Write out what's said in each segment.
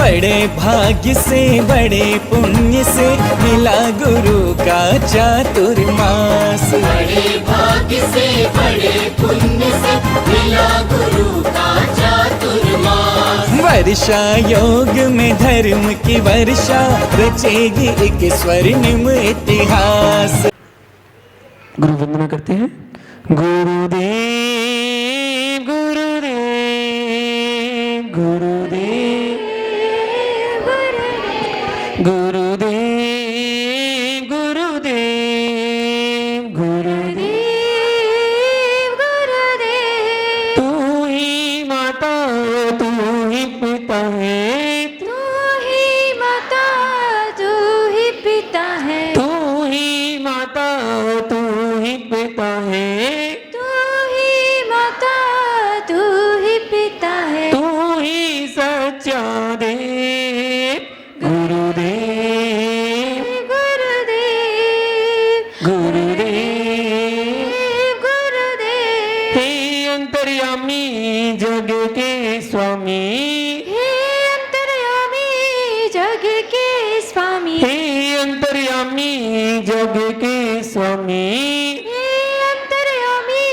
बड़े भाग्य से बड़े पुण्य से मिला गुरु का चातुर्मास। बड़े भाग्य से बड़े पुण्य से मिला गुरु का चातुर्मास। वर्षा योग में धर्म की वर्षा रचेगी एक स्वर्णिम इतिहास। गुरु वंदना करते हैं। गुरुदेव गुरुदेव गुरुदेव गुरुदेव गुरुदेव गुरुदेव गुरुदेव। तू ही माता तू ही पिता है, तू ही माता तू ही पिता है, तू ही माता तू ही पिता है, तू ही माता तू ही पिता है, तू ही सच्चा देव गुरुदेव गुरुदेव गुरुदेव। गुरुदेव। हे अंतर्यामी जग के स्वामी, हे अंतर्यामी जग के स्वामी, हे अंतर्यामी जग के स्वामी, हे अंतर्यामी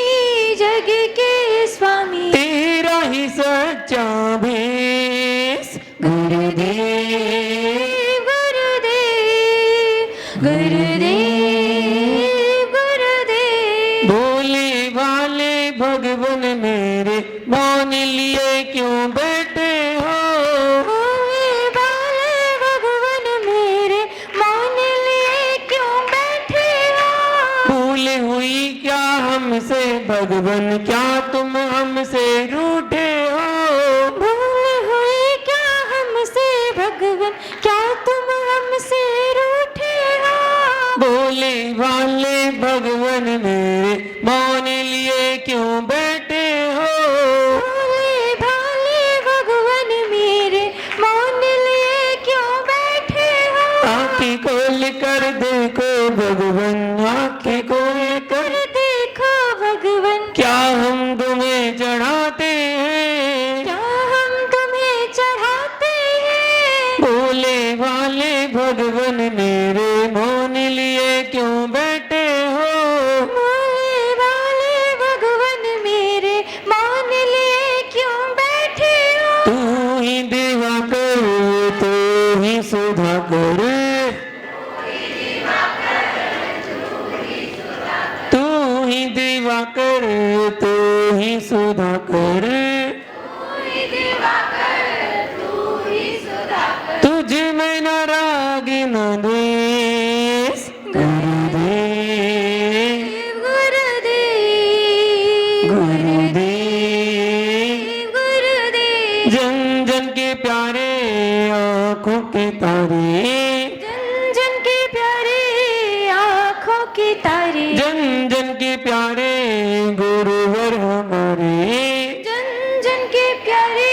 जग के स्वामी, तेरा ही सच्चा भेष गुरुदेव गुरुदेव गुरुदेव गुरुदेव। भोले भाले भगवन मेरे मान लिए क्यों बैठे हो, भोले भाले भगवन मेरे मान लिए क्यों बैठे हो। भूल हुई क्या हमसे भगवन, क्या तुम हमसे रूठे हो, भूल हुई क्या हमसे भगवन, क्या तुम हमसे रूठे हो। भोले भाले भगवन मेरे मान लिए क्यों बैठे हो, भोले भाले भगवन मेरे मान लिए क्यों बैठे हो। आँखें खोल कर देखो भगवन, आँखें खोल कर देखो भगवन, क्या हम तुम्हें चढ़ाते हैं, क्या हम तुम्हें चढ़ाते हैं। भोले भाले भगवन मेरे मान लिए क्यों बैठे हो, भोले भाले भगवन मेरे मान लिए क्यों बैठे हो। तू ही देवा कर तू ही सुधा कर, तू ही देवा कर तू ही सुधा कर, तुझ में न राग न द्वेष गुरुदेव गुरुदेव गुरुदेव। गुरुदेव। जन जन के प्यारे आँखों के तारे, जन जन के प्यारे आँखों के तारे, जन जन के प्यारे गुरुवर हमारे, जन जन के प्यारे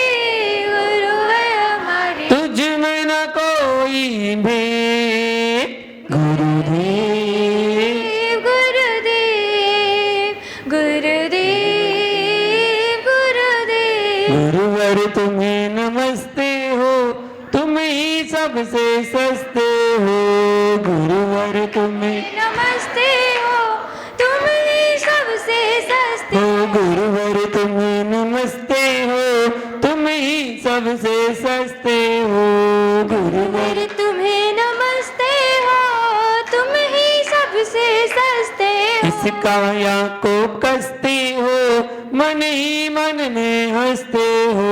गुरुवर हमारे। तुझ में न कोई भेद गुरुदेव गुरुदेव गुरुदेव गुरुदेव। गुरुवर तुम्हें नमस्ते हो, तुम ही सबसे सस्ते हो, गुरुवर तुम्हें नमस्ते हो तुम ही सबसे सस्ते हो, गुरुवर तुम्हें नमस्ते हो, तुम ही सबसे सस्ते हो, गुरुवर गुरुवर तुम्हें नमस्ते हो तुम ही सबसे सस्ते हो। इस काया को कसते हो, मन ही मन में हंसते हो,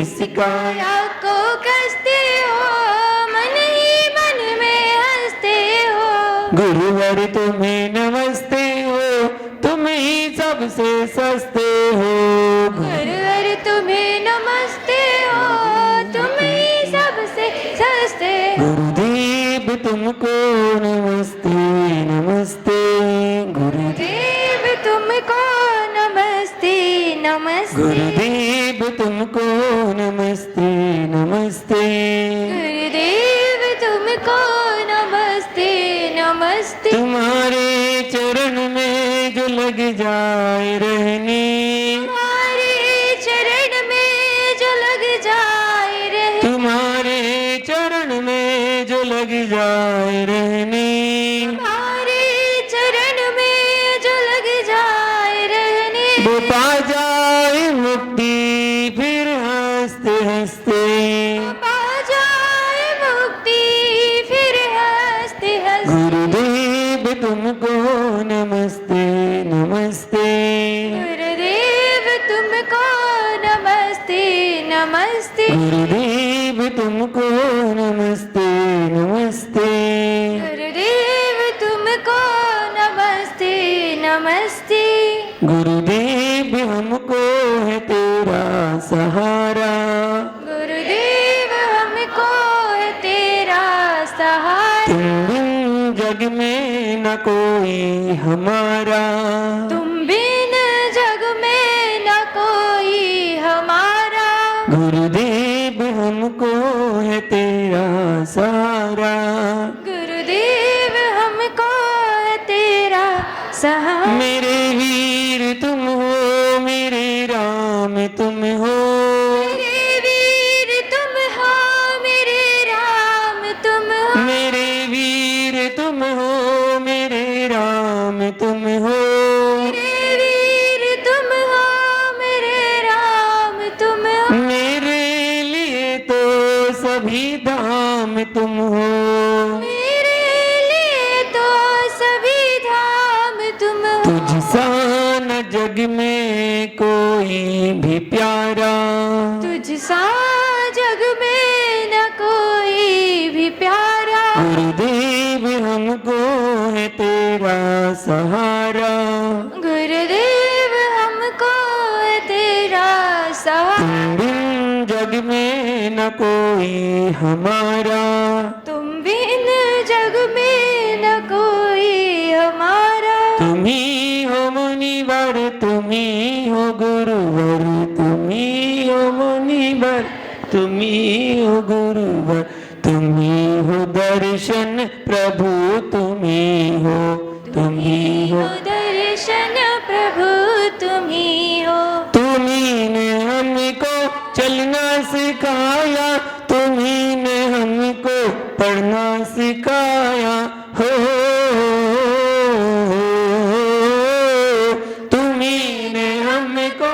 इस काया काया को कसते हो मन ही मन में हंसते हो। गुरुवर तुम्हें नमस्ते हो, तुम ही सबसे सस्ते हो, गुरुवर तुम्हें नमस्ते हो तुम ही सबसे सस्ते हो। गुरुदेव तुमको नमस्ते नमस्ते गुरुदेव, देव तुमको नमस्ते नमस्ते, गुरुदेव तुमको नमस्ते नमस्ते, गुरुदेव तुमको नमस्ते नमस्ते। तुम्हारे चरण में जो लग जाए रहने, तुम्हारे चरण में जो लग जाए रहे, तुम्हारे लग जाए रहने, तुम्हारे चरण में जो लग जाए रहने, वो पा जाए मुक्ति फिर हंसते हंसते। पा जाए मुक्ति फिर हंसते हंसते। गुरुदेव तुमको नमस्ते नमस्ते, गुरुदेव तुमको नमस्ते नमस्ते। गुरुदेव तुमको नमस्ते नमस्ते। गुरुदेव तुमको नमस्ते नमस्ते। गुरुदेव हमको है तेरा सहारा, गुरुदेव हमको है तेरा सहारा। तुम बिन जग में न कोई हमारा, तुम बिन जग में न कोई हमारा। गुरुदेव हमको है तेरा सहारा। गुरुदेव हमको है तेरा सहारा। मेरे वीर तुम हो, मेरे राम तुम हो, मेरे वीर तुम हो, मेरे राम तुम हो। मेरे वीर तुम हो, मेरे राम तुम हो। मेरे वीर तुम हो, मेरे राम तुम हो। मेरे लिए तो सभी धाम तुम हो, मेरे लिए तो सभी धाम तुम हो। तुझसा न जग में कोई भी प्यारा, तुझसा जग में न कोई भी प्यारा। गुरुदेव हमको है तेरा सहारा। गुरुदेव हमको है तेरा सहारा। तुम बिन जग में न कोई हमारा, तुम बिन जग में न कोई हमारा। तुम ही हो मुनिवर, तुम ही हो गुरुवर, तुम ही हो मुनिवर, तुम ही हो गुरुवर, तुम ही हो दर्शन प्रभु, तुम ही हो, तुम ही हो दर्शन प्रभु तुम ही हो। तुम्ही ने हमको चलना सिखाया, तुम्ही ने हमको पढ़ना सिखाया हो। तुम्ही ने हमको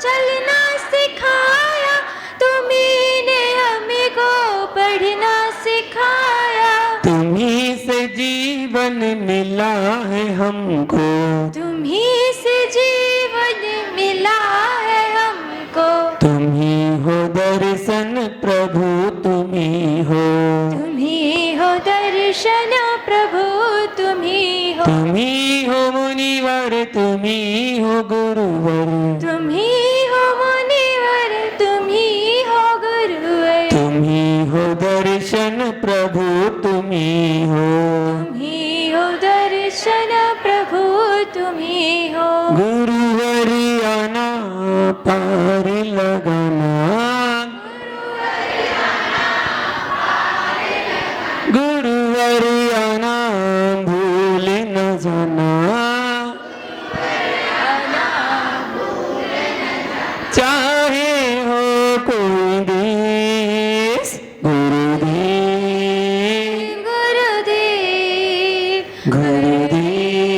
चलना सिखाया, तुम्ही ने हमको पढ़ना सिखाया। तुम्ही से जीवन मिला है हमको, तुम्ही से जीवन मिला है हमको। तुम्ही हो दर्शन प्रभु, तुम्ही हो, तुम्ही हो दर्शन प्रभु तुम्ही हो। तुम्ही हो मुनिवर, तुम्ही हो गुरुवर, तुम्ही हो मुनिवर, तुम्ही हो गुरुवर। तुम्ही हो दर्शन प्रभु, तुम्ही हो, तुम्ही हो दर्शन प्रभु तुम्ही हो। गुरुवरियाना पार लगाना, गुरुवरियाना भूल न जाना, चाहे हो कोई देश गुरुदेव, गुरुदेव गुरुदेव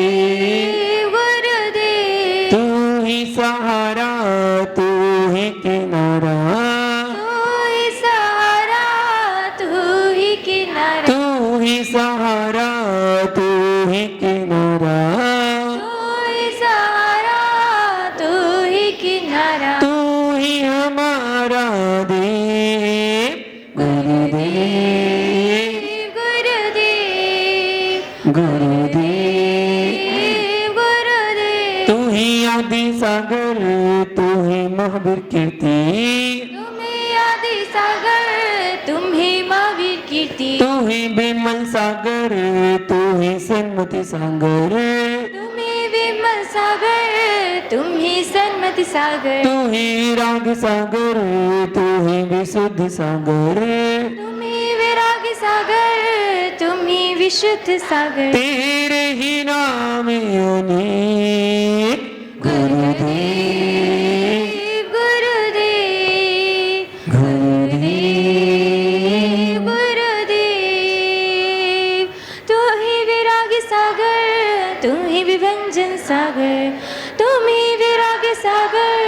गुरुदेव। तू ही सहारा, तू ही किनारा, तू ही सहारा, तू ही किनारा। तू ही सहारा, तू ही किनारा, तू ही सहारा, तू ही किनारा। तू ही हमारा देव गुरुदेव, गुरुदेव गुरुदेव। गुरुदेव। तू ही आदि सागर, तू ही महावीर कीर्ति, तुम्हें आदि सागर, तुम्हें महावीर कीर्ति। तू ही विमल सागर, तू ही सन्मति सागर, तुम्हें विमल सागर, तुम्हें सन्मति सागर। तू ही राग सागर, तू ही विशुद्ध सागर, तुम्हें विराग सागर, तुम्हें विशुद्ध सागर। तेरे ही नाम अनेक गुरुदेव, गुरुदेव गुरुदेव। गुरुदेव सागर, तुम ही विराग सागर,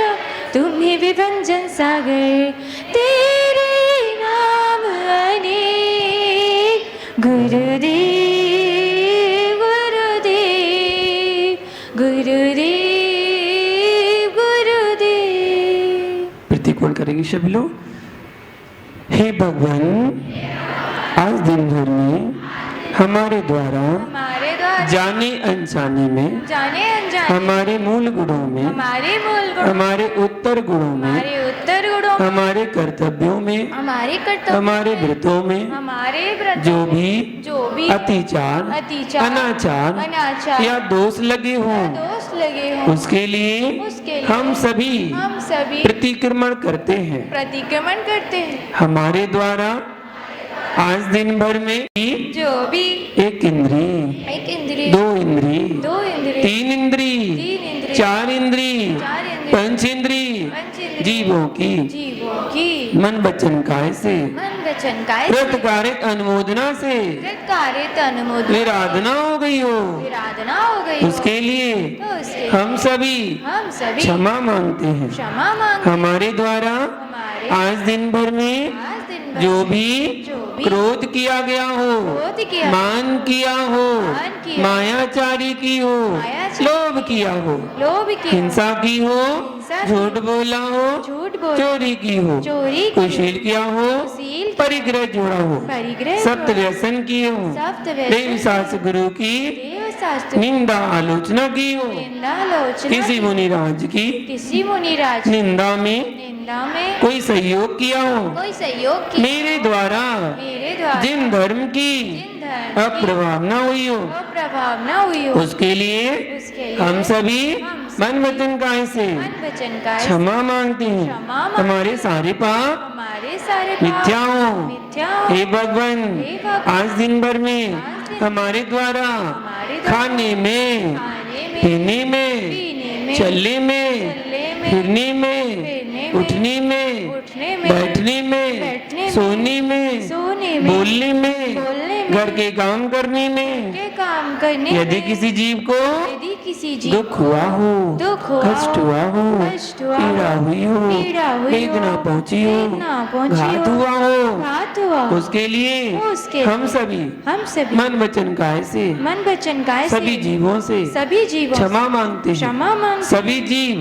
तुम ही विभंजन सागर, तेरे नाम अनेक। गुरुदेव गुरुदेव गुरुदेव गुरुदेव। प्रतिकोण करेंगे सभी लोग। हे भगवान, आज दिन भर में हमारे द्वारा हमारे द्वारा जाने अनजाने में, जाने अनजाने हमारे मूल गुणों में, हमारे मूल गुण, हमारे उत्तर गुणों में, हमारे उत्तर गुणों, हमारे कर्तव्यों में, हमारे कर्तव्य, हमारे व्रतों में हमारे व्रत, जो भी अत्याचार, अनाचार अनाचार या दोष लगे हों, दोष लगे हों, उसके लिए हम सभी प्रतिक्रमण करते हैं। प्रतिक्रमण करते हैं। हमारे द्वारा आज दिन भर में जो भी एक इंद्री, एक इंद्रिय, दो इंद्री, दो इंद्रिय, तीन इंद्री, चार इंद्री, पंच इंद्री, जीवों की मन वचन काय से, मन वचन काय कृत कार्य अनुमोदना से कार्य अनुमोदन विराधना हो गई हो, विराधना हो गई हो, उसके लिए तो उसके हम सभी क्षमा मांगते हैं। क्षमा मांग हमारे द्वारा हमारे आज दिन भर में आज दिन भर जो भी क्रोध किया गया हो, क्रोध किया, मान किया हो, मान किया, मायाचारी की हो, मायाचारी, लोभ किया हो, लोभ किया, हिंसा की हो, हिंसा की, झूठ बोला हो, झूठ बोला, चोरी की हो, चोरी की, कुशील किया हो, कुशील की, परिग्रह जोड़ा हो, परिग्रह सप्त व्यसन किए हो, सप्त व्यसन, देव शास्त्र गुरु की देव शास्त्र, निंदा आलोचना की हो, निंदा आलोचना, किसी मुनिराज की किसी मुनिराज निंदा में कोई सहयोग किया हो, कोई सहयोग किया, मेरे द्वारा जिन धर्म की अप्रभाव न हुई हो, अप्रभाव न हुई हो, उसके लिए हम सभी मन वचन काय से मन वचन काय क्षमा मांगते हैं। क्षमा मांगते हमारे सारे पाप हमारे सारे मिथ्या हो। मिथ्या हो। हे भगवान, हे भगवान, आज दिन भर में आज दिन हमारे द्वारा हमारे द्वारा खाने में, खाने में, पीने में, पीने में, चलने में, चलने में, फिरने में, फिरने में, उठने में, उठने में, बैठने में, बैठने में, सोने में, सोने में, बोलने में, बोलने में, घर के काम करने में, के काम करने यदि में, किसी जीव को यदि किसी जीव दुख हुआ हो, दुख हुआ कष्ट हुआ हो, कष्ट हुआ पीड़ा हुई हो, पीड़ा हुई वेदना हो, पहुंची हो, वेदना पहुंची घात हो, हुआ हो, घात हुआ, उसके लिए उसके हम सभी मन वचन काय से मन वचन काय से सभी जीवों से सभी जीवों से क्षमा मांगते हैं। क्षमा मांगते सभी जीव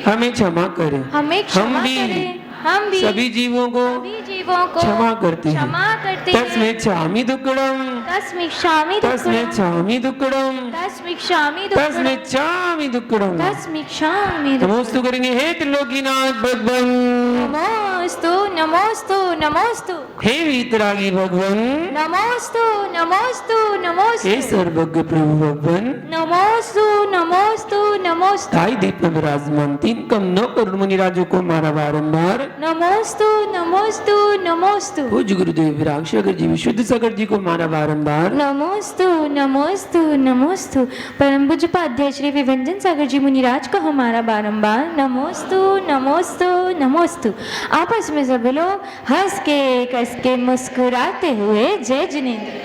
हमें क्षमा करें। हमें क्षमा हम भी करें, हम भी सभी जीवों को सभी जीवों को क्षमा करते हैं। क्षमा करते हैं। तस्मै क्षामि दुक्कडम, तस्मै क्षामि तस्मै दुक्कडम, क्षामि दुक्कडम, तस्मै क्षामि तस्मै दुक्कडम, क्षामि दुक्कडम। तस्मै क्षामि दुक्कडम। नमोस्तु करेंगे हे त्रिलोकीनाथ भगवान, नमोस्तु नमोस्तु नमोस्तु, हे वीतरागी भगवान, नमोस्तु नमोस्तु नमोस्तु, हे सर्वज्ञ प्रभु भगवान, नमोस्तु नमोस्तु नमोस्तु, ताई दीप में विराजमान तीन कम नौ करोड़ मुनिराजों को मारा बारंबार। नमोस्तु नमोस्तु नमोस्तु, पूज्य गुरुदेव विराग सागर जी, विशुद्ध सागर जी को मारा बारंबार। नमोस्तु नमोस्तु नमोस्तु, परम पूज्य पाध्याय श्री विभंजन सागर जी मुनिराज को हमारा बारंबार नमोस्तु नमोस्तु नमोस्तु। आपस में सब लोग हंस के कस के मुस्कुराते हुए जय जिनेंद्र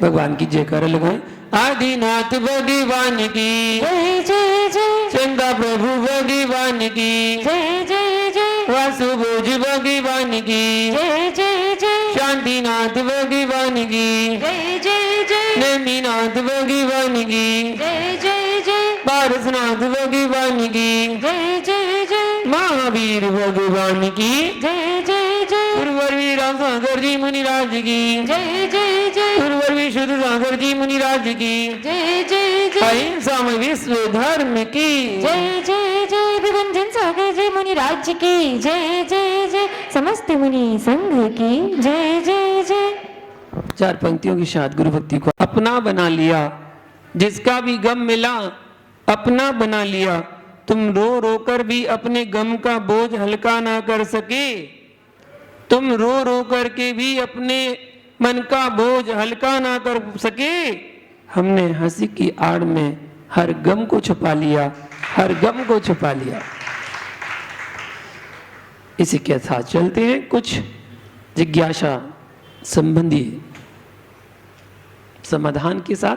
भगवान की जयकारा लगाएं। आदिनाथ भगवान की जय जय जय, चंदा प्रभु भगवान की जय जय जय, वासुभुज भगवान की जय जय जय, शांतिनाथ भगवान की जय जय जय, नेमिनाथ भगवान की जय जय जय, पारसनाथ भगवान की जय जय जय, महावीर भगवान की जय जय जय, गुरुवर राम सागर जी मुनिराज की जय जय जय, गुरुवर विशुद्ध सागर जी मुनिराज की जय जय जय, अहिंसा में विश्व धर्म की जय जय जय, विभंजन सागर जी मुनि राज्य की जय जय जय, समस्त मुनि संघ की जय जय जय। चार पंक्तियों के साथ गुरु भक्ति को अपना बना लिया, जिसका भी गम मिला अपना बना लिया। तुम रो रो कर भी अपने गम का बोझ हल्का ना कर सके, तुम रो रो कर के भी अपने मन का बोझ हल्का ना कर सके। हमने हंसी की आड़ में हर गम को छुपा लिया, हर गम को छुपा लिया। इसी के साथ चलते हैं कुछ जिज्ञासा संबंधी समाधान के साथ।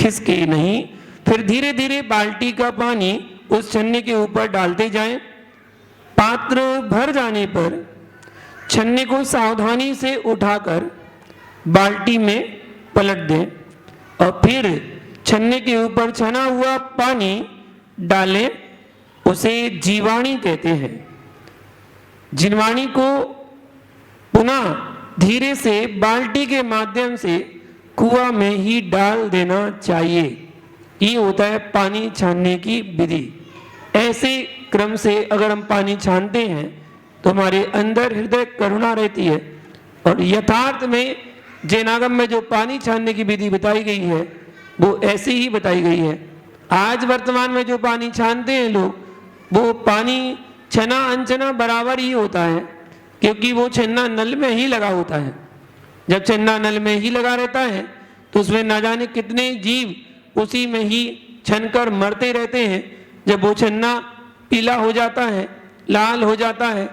खिसके नहीं। फिर धीरे धीरे बाल्टी का पानी उस छन्ने के ऊपर डालते जाएं। पात्र भर जाने पर छन्ने को सावधानी से उठाकर बाल्टी में पलट दें और फिर छन्ने के ऊपर छना हुआ पानी डालें। उसे जीवाणी कहते हैं। जीवाणी को पुनः धीरे से बाल्टी के माध्यम से कुआं में ही डाल देना चाहिए। ये होता है पानी छानने की विधि। ऐसे क्रम से अगर हम पानी छानते हैं तो हमारे अंदर हृदय करुणा रहती है। और यथार्थ में जैनागम में जो पानी छानने की विधि बताई गई है वो ऐसी ही बताई गई है। आज वर्तमान में जो पानी छानते हैं लोग, वो पानी छना अनछना बराबर ही होता है, क्योंकि वो छन्ना नल में ही लगा होता है। जब छन्ना नल में ही लगा रहता है तो उसमें ना जाने कितने जीव उसी में ही छनकर मरते रहते हैं। जब वो छन्ना पीला हो जाता है, लाल हो जाता है,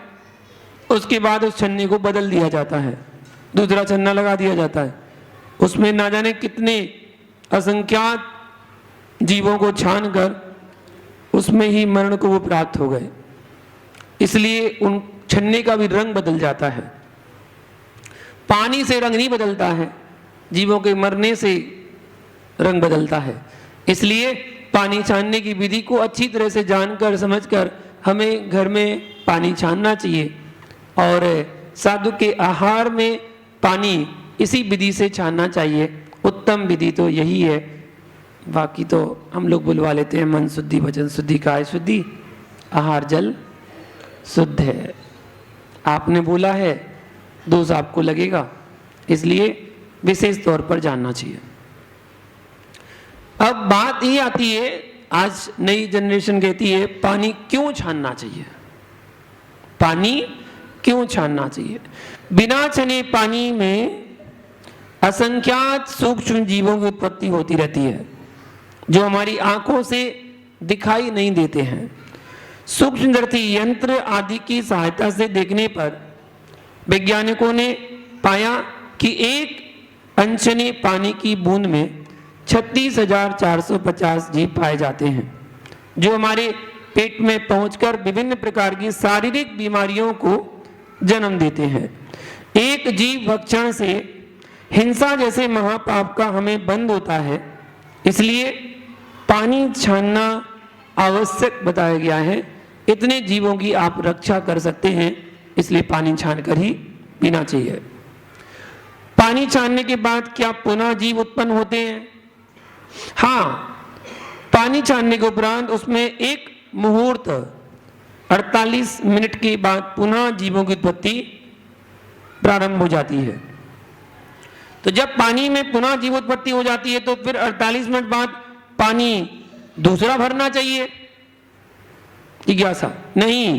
उसके बाद उस छन्ने को बदल दिया जाता है, दूसरा छन्ना लगा दिया जाता है। उसमें ना जाने कितने असंख्यात जीवों को छान कर उसमें ही मरण को वो प्राप्त हो गए। इसलिए उन छन्ने का भी रंग बदल जाता है। पानी से रंग नहीं बदलता है, जीवों के मरने से रंग बदलता है। इसलिए पानी छानने की विधि को अच्छी तरह से जानकर समझकर हमें घर में पानी छानना चाहिए। और साधु के आहार में पानी इसी विधि से छानना चाहिए। उत्तम विधि तो यही है। बाकी तो हम लोग बुलवा लेते हैं मन शुद्धि, वचन शुद्धि, काय शुद्धि, आहार जल शुद्ध है। आपने बोला है, दोष आपको लगेगा, इसलिए विशेष तौर पर जानना चाहिए। अब बात ये आती है, आज नई जनरेशन कहती है पानी क्यों छानना चाहिए, पानी क्यों छानना चाहिए। बिना छने पानी में असंख्यात सूक्ष्म जीवों की उत्पत्ति होती रहती है जो हमारी आंखों से दिखाई नहीं देते हैं। सूक्ष्मदर्शी यंत्र आदि की सहायता से देखने पर वैज्ञानिकों ने पाया कि एक अनछने पानी की बूंद में 36,450 जीव पाए जाते हैं जो हमारे पेट में पहुंचकर विभिन्न प्रकार की शारीरिक बीमारियों को जन्म देते हैं। एक जीव भक्षण से हिंसा जैसे महापाप का हमें बंद होता है, इसलिए पानी छानना आवश्यक बताया गया है। इतने जीवों की आप रक्षा कर सकते हैं, इसलिए पानी छानकर ही पीना चाहिए। पानी छानने के बाद क्या पुनः जीव उत्पन्न होते हैं? हाँ, पानी छानने के उपरांत उसमें एक मुहूर्त 48 मिनट के बाद पुनः जीवों की उत्पत्ति प्रारंभ हो जाती है। तो जब पानी में पुनः जीवोत्पत्ति हो जाती है तो फिर 48 मिनट बाद पानी दूसरा भरना चाहिए? जिज्ञासा नहीं।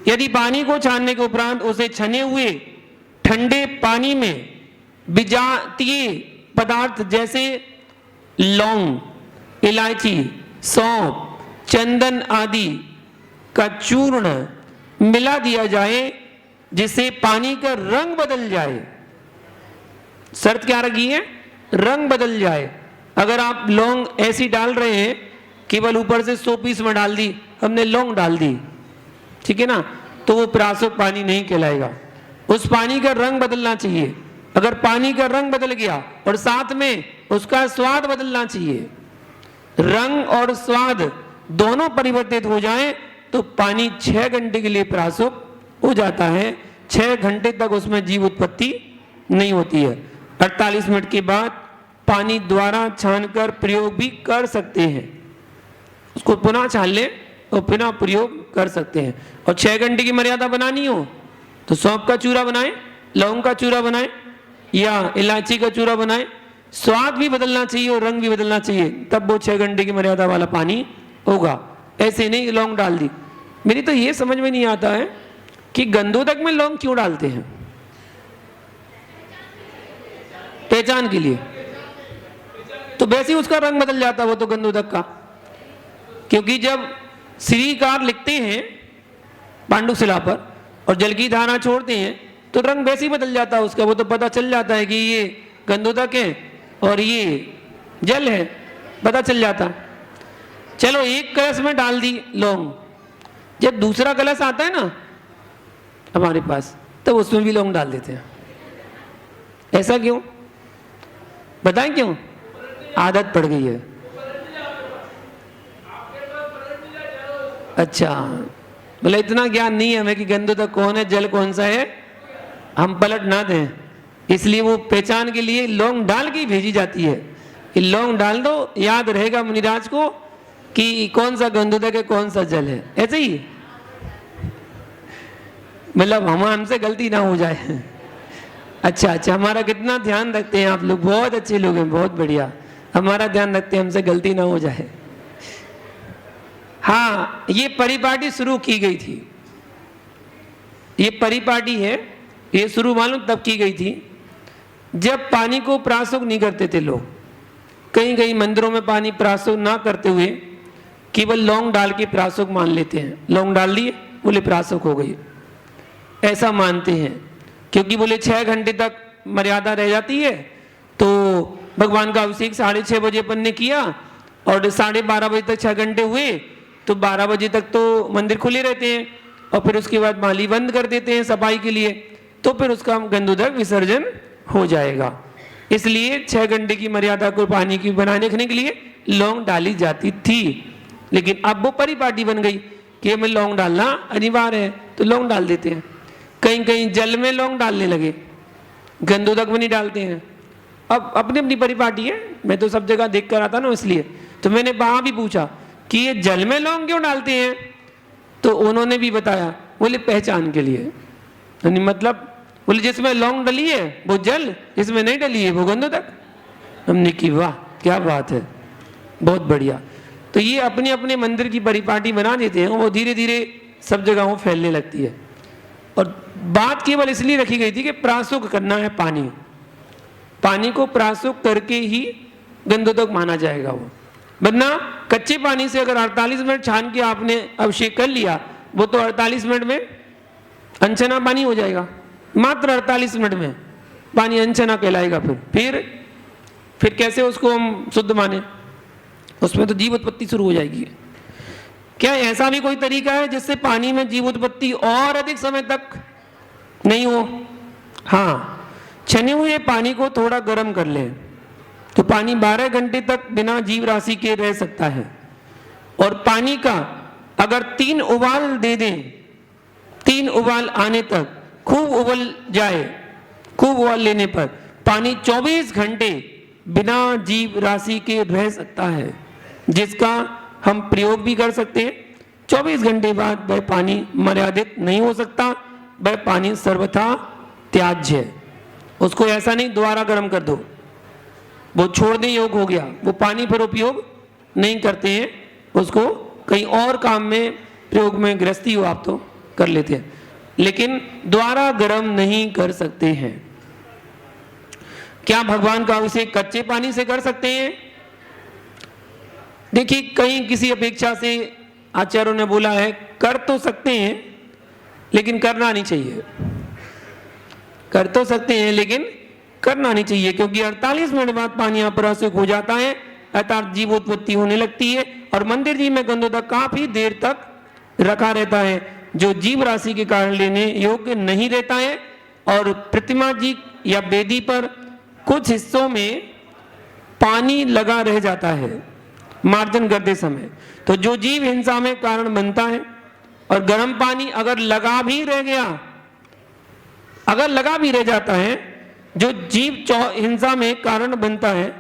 यदि पानी को छानने के उपरांत उसे छने हुए ठंडे पानी में विजातीय पदार्थ जैसे लौंग, इलायची, सौंफ, चंदन आदि का चूर्ण मिला दिया जाए जिससे पानी का रंग बदल जाए। शर्त क्या रखी है? रंग बदल जाए। अगर आप लौंग ऐसी डाल रहे हैं, केवल ऊपर से 100 पीस में डाल दी, हमने लौंग डाल दी, ठीक है ना, तो वो प्रासुक पानी नहीं कहलाएगा। उस पानी का रंग बदलना चाहिए। अगर पानी का रंग बदल गया और साथ में उसका स्वाद बदलना चाहिए, रंग और स्वाद दोनों परिवर्तित हो जाएं, तो पानी 6 घंटे के लिए प्रासुक हो जाता है। 6 घंटे तक उसमें जीव उत्पत्ति नहीं होती है। 48 मिनट के बाद पानी द्वारा छानकर प्रयोग भी कर सकते हैं। उसको पुनः छान ले और पुनः प्रयोग कर सकते हैं। और 6 घंटे की मर्यादा बनानी हो तो सौंफ का चूरा बनाएं, लौंग का चूरा बनाएं या इलायची का चूरा बनाएं। स्वाद भी बदलना चाहिए और रंग भी बदलना चाहिए, तब वो 6 घंटे की मर्यादा वाला पानी होगा। ऐसे नहीं लौंग डाल दी। मेरी तो ये समझ में नहीं आता है कि गंधोदक में लौंग क्यों डालते हैं? पहचान के लिए। तो वैसे ही उसका रंग बदल जाता है वो तो गंधोदक का, क्योंकि जब श्रीकार लिखते हैं पांडुशिला पर और जल की धारा छोड़ते हैं तो रंग वैसे ही बदल जाता है उसका। वो तो पता चल जाता है कि ये गंधोदक है और ये जल है। पता चल जाता। चलो एक कलश में डाल दी लौंग, जब दूसरा कलश आता है ना हमारे पास, तब उसमें भी लौंग डाल देते हैं। ऐसा क्यों बताएं क्यों? आदत पड़ गई है। अच्छा, बोले इतना ज्ञान नहीं है हमें कि गंधोदक कौन है, जल कौन सा है, हम पलट ना दें, इसलिए वो पहचान के लिए लौंग डाल के भेजी जाती है कि लौंग डाल दो, याद रहेगा मुनिराज को कि कौन सा गंधोदक है कौन सा जल है। ऐसे ही मतलब हमसे गलती ना हो जाए। अच्छा अच्छा, हमारा कितना ध्यान रखते हैं आप लोग, बहुत अच्छे लोग हैं, बहुत बढ़िया, हमारा ध्यान रखते हैं हमसे गलती ना हो जाए। हाँ, ये परिपाटी शुरू की गई थी, ये परिपाटी है, ये शुरू मालूम तब की गई थी जब पानी को प्रासुक नहीं करते थे लोग। कहीं कहीं मंदिरों में पानी प्रासुक ना करते हुए केवल लौंग डाल के प्रासुक मान लेते हैं, लौंग डाल लिए बोले प्रासुक हो गई, ऐसा मानते हैं। क्योंकि बोले 6 घंटे तक मर्यादा रह जाती है, तो भगवान का अभिषेक 6:30 बजे अपन ने किया और 12:30 बजे तक 6 घंटे हुए, तो 12 बजे तक तो मंदिर खुले रहते हैं और फिर उसके बाद माली बंद कर देते हैं सफाई के लिए, तो फिर उसका गंधोदक विसर्जन हो जाएगा। इसलिए 6 घंटे की मर्यादा को पानी की बनाने रखने के लिए लौंग डाली जाती थी। लेकिन अब वो परिपाटी बन गई कि हमें लौंग डालना अनिवार्य है, तो लौंग डाल देते हैं। कहीं कहीं जल में लौंग डालने लगे, गंधोदक में नहीं डालते हैं। अब अपनी अपनी परिपाटी है, मैं तो सब जगह देख कर आता ना, इसलिए तो मैंने वहां भी पूछा कि ये जल में लौंग क्यों डालते हैं, तो उन्होंने भी बताया, बोले पहचान के लिए। यानी मतलब बोले जिसमें लौंग डली है वो जल, जिसमें नहीं डली है वो गंधोदक। हमने की वाह क्या बात है, बहुत बढ़िया। तो ये अपने अपने मंदिर की परिपाटी बना देते हैं, वो धीरे धीरे सब जगहों फैलने लगती है। और बात केवल इसलिए रखी गई थी कि प्रासुक करना है पानी, पानी को प्रासुक करके ही गंधोदक माना जाएगा वो, वरना कच्चे पानी से अगर 48 मिनट छान के आपने अभिषेक कर लिया, वो तो 48 मिनट में अनछना पानी हो जाएगा, मात्र 48 मिनट में पानी अनछना कहलाएगा। फिर कैसे उसको हम शुद्ध माने, उसमें तो जीव उत्पत्ति शुरू हो जाएगी। क्या ऐसा भी कोई तरीका है जिससे पानी में जीव उत्पत्ति और अधिक समय तक नहीं हो? हाँ, छने हुए पानी को थोड़ा गर्म कर लें तो पानी 12 घंटे तक बिना जीव राशि के रह सकता है। और पानी का अगर 3 उबाल दे दें, 3 उबाल आने तक खूब उबल जाए, खूब उबाल लेने पर पानी 24 घंटे बिना जीव राशि के रह सकता है, जिसका हम प्रयोग भी कर सकते हैं। 24 घंटे बाद वह पानी मर्यादित नहीं हो सकता, वह पानी सर्वथा त्याज्य है। उसको ऐसा नहीं दोबारा गर्म कर दो, वो छोड़ने योग्य हो गया, वो पानी फिर उपयोग नहीं करते हैं, उसको कहीं और काम में प्रयोग में गृहस्थी हो आप तो कर लेते हैं, लेकिन दोबारा गर्म नहीं कर सकते हैं। क्या भगवान का अभिषेक कच्चे पानी से कर सकते हैं? देखिए, कहीं किसी अपेक्षा से आचार्यों ने बोला है कर तो सकते हैं लेकिन करना नहीं चाहिए, कर तो सकते हैं लेकिन करना नहीं चाहिए, क्योंकि 48 मिनट बाद पानी अप्रासुक हो जाता है, अर्थात जीव उत्पत्ति होने लगती है और मंदिर जी में गंधोदक काफी देर तक रखा रहता है, जो जीव राशि के कारण लेने योग्य नहीं रहता है। और प्रतिमा जी या वेदी पर कुछ हिस्सों में पानी लगा रह जाता है मार्जन करते समय, तो जो जीव हिंसा में कारण बनता है। और गर्म पानी अगर लगा भी रह गया, अगर लगा भी रह जाता है, जो जीव हिंसा में कारण बनता है,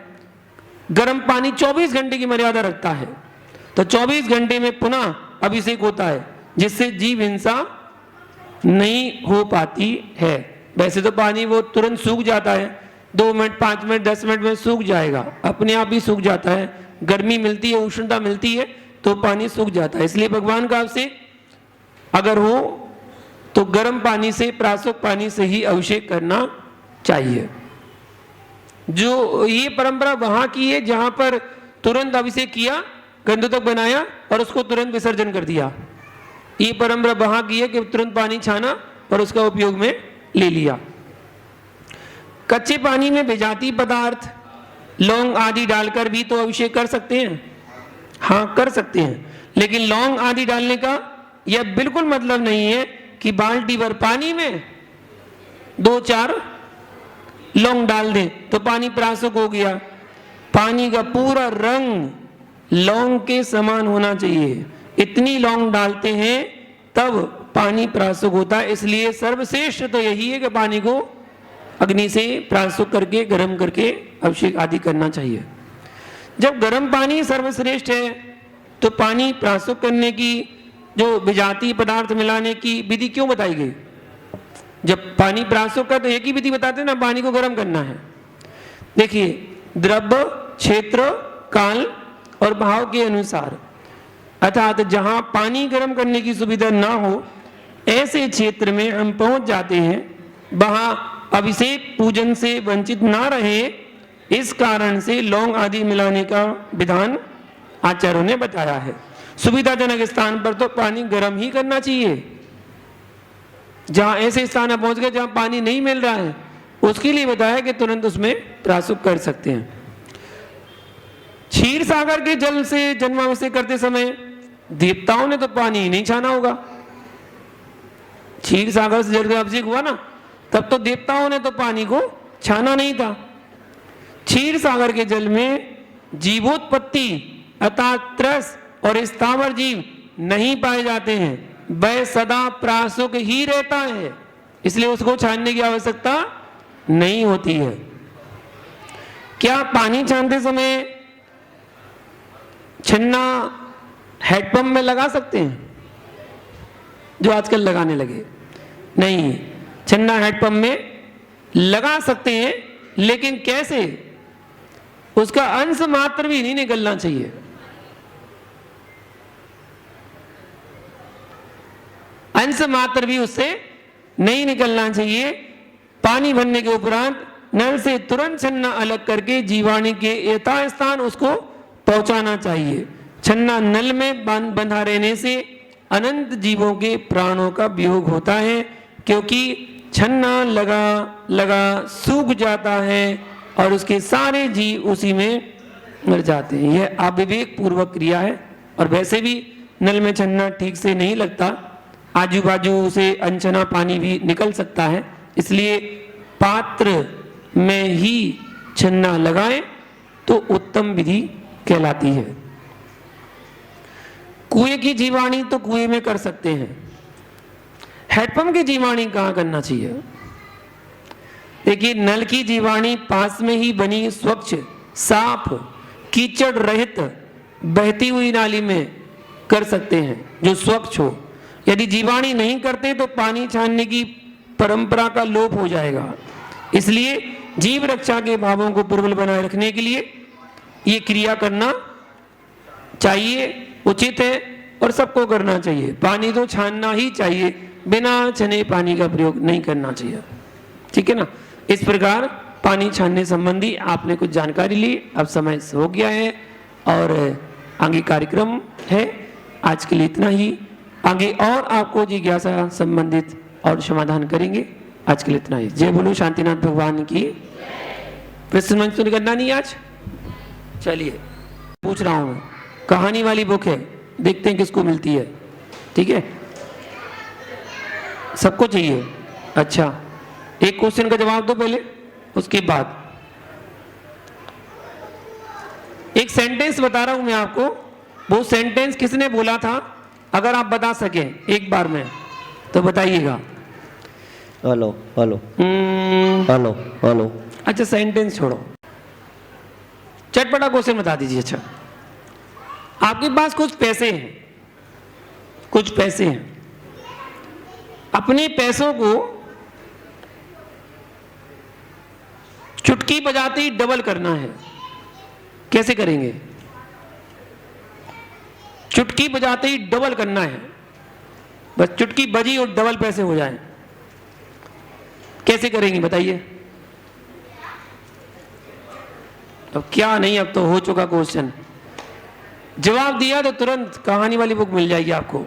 गर्म पानी 24 घंटे की मर्यादा रखता है, तो 24 घंटे में पुनः अभिषेक होता है, जिससे जीव हिंसा नहीं हो पाती है। वैसे तो पानी वो तुरंत सूख जाता है, 2 मिनट 5 मिनट 10 मिनट में सूख जाएगा, अपने आप ही सूख जाता है, गर्मी मिलती है, उष्णता मिलती है तो पानी सूख जाता है। इसलिए भगवान का अभिषेक अगर हो तो गर्म पानी से, प्रासुक पानी से ही अभिषेक करना चाहिए। जो ये परंपरा वहां की है जहां पर तुरंत अभिषेक किया, गंधोदक बनाया और उसको तुरंत विसर्जन कर दिया। ये परंपरा वहां की है कि तुरंत पानी छाना और उसका उपयोग में ले लिया। कच्चे पानी में विजातीय पदार्थ लौंग आदि डालकर भी तो अभिषेक कर सकते हैं, हाँ कर सकते हैं, लेकिन लौंग आदि डालने का यह बिल्कुल मतलब नहीं है कि बाल्टी भर पानी में 2-4 लौंग डाल दें तो पानी प्राशुक हो गया। पानी का पूरा रंग लौंग के समान होना चाहिए, इतनी लौंग डालते हैं तब पानी प्राशुक होता है। इसलिए सर्वश्रेष्ठ तो यही है कि पानी को अग्नि से प्राशुक करके गर्म करके अभिषेक आदि करना चाहिए। जब गर्म पानी सर्वश्रेष्ठ है तो पानी प्राशुक करने की जो विजातीय पदार्थ मिलाने की विधि क्यों बताई गई? जब पानी प्राशुक का तो एक ही विधि बताते हैं ना, पानी को गर्म करना है। देखिए, द्रव्य, क्षेत्र, काल और भाव के अनुसार, अर्थात जहां पानी गर्म करने की सुविधा ना हो ऐसे क्षेत्र में हम पहुंच जाते हैं, वहां अभिषेक पूजन से वंचित ना रहे, इस कारण से लौंग आदि मिलाने का विधान आचार्यों ने बताया है। सुविधाजनक स्थान पर तो पानी गर्म ही करना चाहिए। जहां ऐसे स्थान पर पहुंच गए जहां पानी नहीं मिल रहा है, उसके लिए बताया कि तुरंत उसमें प्राशुक कर सकते हैं। क्षीर सागर के जल से जन्माभिषेक करते समय देवताओं ने तो पानी ही नहीं छाना होगा। क्षीर सागर से जल का अभिषेक हुआ ना, तब तो देवताओं ने तो पानी को छाना नहीं था। क्षीर सागर के जल में जीवोत्पत्ति अर्थात त्रस और स्थावर जीव नहीं पाए जाते हैं, वह सदा प्राशुक ही रहता है, इसलिए उसको छानने की आवश्यकता नहीं होती है। क्या पानी छानते समय छन्ना हेडपंप में लगा सकते हैं, जो आजकल लगाने लगे? नहीं, छन्ना हेडपंप में लगा सकते हैं, लेकिन कैसे? उसका अंश मात्र भी नहीं निकलना चाहिए। अंश मात्र भी उससे नहीं निकलना चाहिए। पानी भरने के उपरांत नल से तुरंत छन्ना अलग करके जीवाणु के यथास्थान उसको पहुंचाना चाहिए। छन्ना नल में बंधा रहने से अनंत जीवों के प्राणों का वियोग होता है, क्योंकि छन्ना लगा लगा सूख जाता है और उसके सारे जीव उसी में मर जाते हैं। यह अविवेक पूर्वक क्रिया है। और वैसे भी नल में छन्ना ठीक से नहीं लगता, आजू बाजू से अनछना पानी भी निकल सकता है, इसलिए पात्र में ही छन्ना लगाएं तो उत्तम विधि कहलाती है। कुएं की जीवाणी तो कुएं में कर सकते हैं, हैंडपंप की जीवाणी कहां करना चाहिए? देखिए, नल की जीवाणी पास में ही बनी स्वच्छ साफ कीचड़ रहित बहती हुई नाली में कर सकते हैं, जो स्वच्छ हो। यदि जीवाणी नहीं करते तो पानी छानने की परंपरा का लोप हो जाएगा। इसलिए जीव रक्षा के भावों को प्रबल बनाए रखने के लिए ये क्रिया करना चाहिए, उचित है और सबको करना चाहिए। पानी तो छानना ही चाहिए, बिना छने पानी का प्रयोग नहीं करना चाहिए। ठीक है ना? इस प्रकार पानी छानने संबंधी आपने कुछ जानकारी ली। अब समय हो गया है और आगे कार्यक्रम है। आज के लिए इतना ही, आगे और आपको जिज्ञासा संबंधित और समाधान करेंगे। आज के लिए इतना ही। जय बोलो शांतिनाथ भगवान की। प्रश्न मंच तो निकलना नहीं आज? चलिए, पूछ रहा हूं, कहानी वाली बुक है, देखते हैं किसको मिलती है। ठीक है, सबको चाहिए? अच्छा, एक क्वेश्चन का जवाब दो पहले, उसके बाद एक सेंटेंस बता रहा हूं मैं आपको। वो सेंटेंस किसने बोला था? अगर आप बता सके एक बार में तो बताइएगा। Hello hello hello hello. अच्छा, सेंटेंस छोड़ो, चटपटा क्वेश्चन बता दीजिए। अच्छा, आपके पास कुछ पैसे हैं, कुछ पैसे हैं, अपने पैसों को चुटकी बजाते ही डबल करना है। कैसे करेंगे? चुटकी बजाते ही डबल करना है, बस चुटकी बजी और डबल पैसे हो जाएं। कैसे करेंगे बताइए? तो क्या नहीं, अब तो हो चुका क्वेश्चन। जवाब दिया तो तुरंत कहानी वाली बुक मिल जाएगी आपको।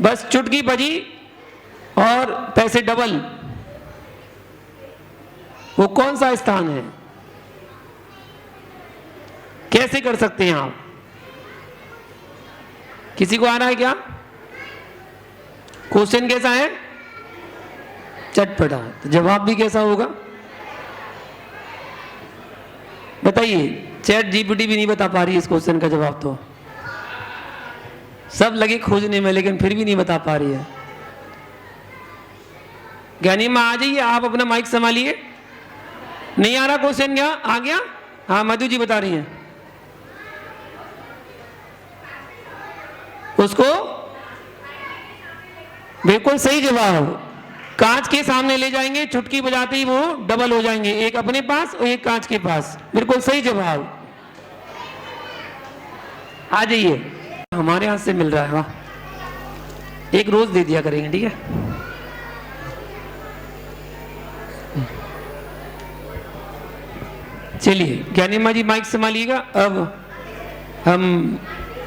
बस चुटकी बजी और पैसे डबल। वो कौन सा स्थान है? कैसे कर सकते हैं आप? किसी को आ रहा है क्या? क्वेश्चन कैसा है? चटपटा। तो जवाब भी कैसा होगा बताइए? चैट जीपीटी भी नहीं बता पा रही है इस क्वेश्चन का जवाब, तो सब लगे खोजने में लेकिन फिर भी नहीं बता पा रही है। ज्ञानी मां आ जाइए, आप अपना माइक संभालिए। नहीं आ रहा क्वेश्चन? क्या आ गया? हाँ मधु जी बता रही हैं। उसको बिल्कुल सही जवाब, कांच के सामने ले जाएंगे, चुटकी बजाते ही वो डबल हो जाएंगे, एक अपने पास और एक कांच के पास। बिल्कुल सही जवाब। आ जाइए, हमारे हाथ से मिल रहा है। वाह, एक रोज दे दिया करेंगे, ठीक है? चलिए ज्ञानी माँ जी माइक संभालिएगा। अब हम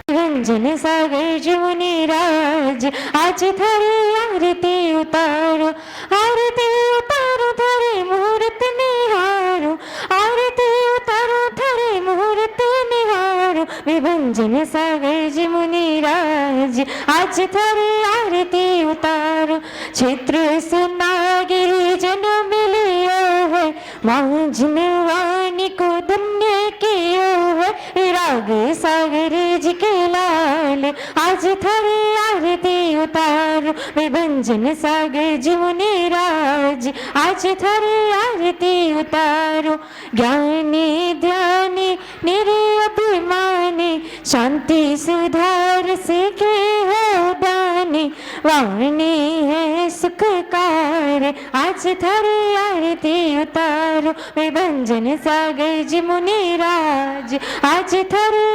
रंजन सागर जमुनी राज, आज धरे आरती उतारो, आरती उतारो धरे मुहूर्त निहारो, आरती उतारो धरे मुहूर्त निहारो। विभंजन सागर जमुनी राज, आज धरे आरती उतारो। क्षेत्र सुनागिरी जन मिलियो है, मांझन वाणी को धन्य कियो है। राग सागर जी के लाल, आज थरे आरती उतारो। विभंजन सागर जमुनी राज, आज थरे आरती उतारो। ज्ञानी ध्यानी निरअभिमानी, शांति सुधार सीखे हो दानी। वाणी है सुखकार, आज थरे आरती उतारो। विभंजन सागर जमुनी राज, आज थरे।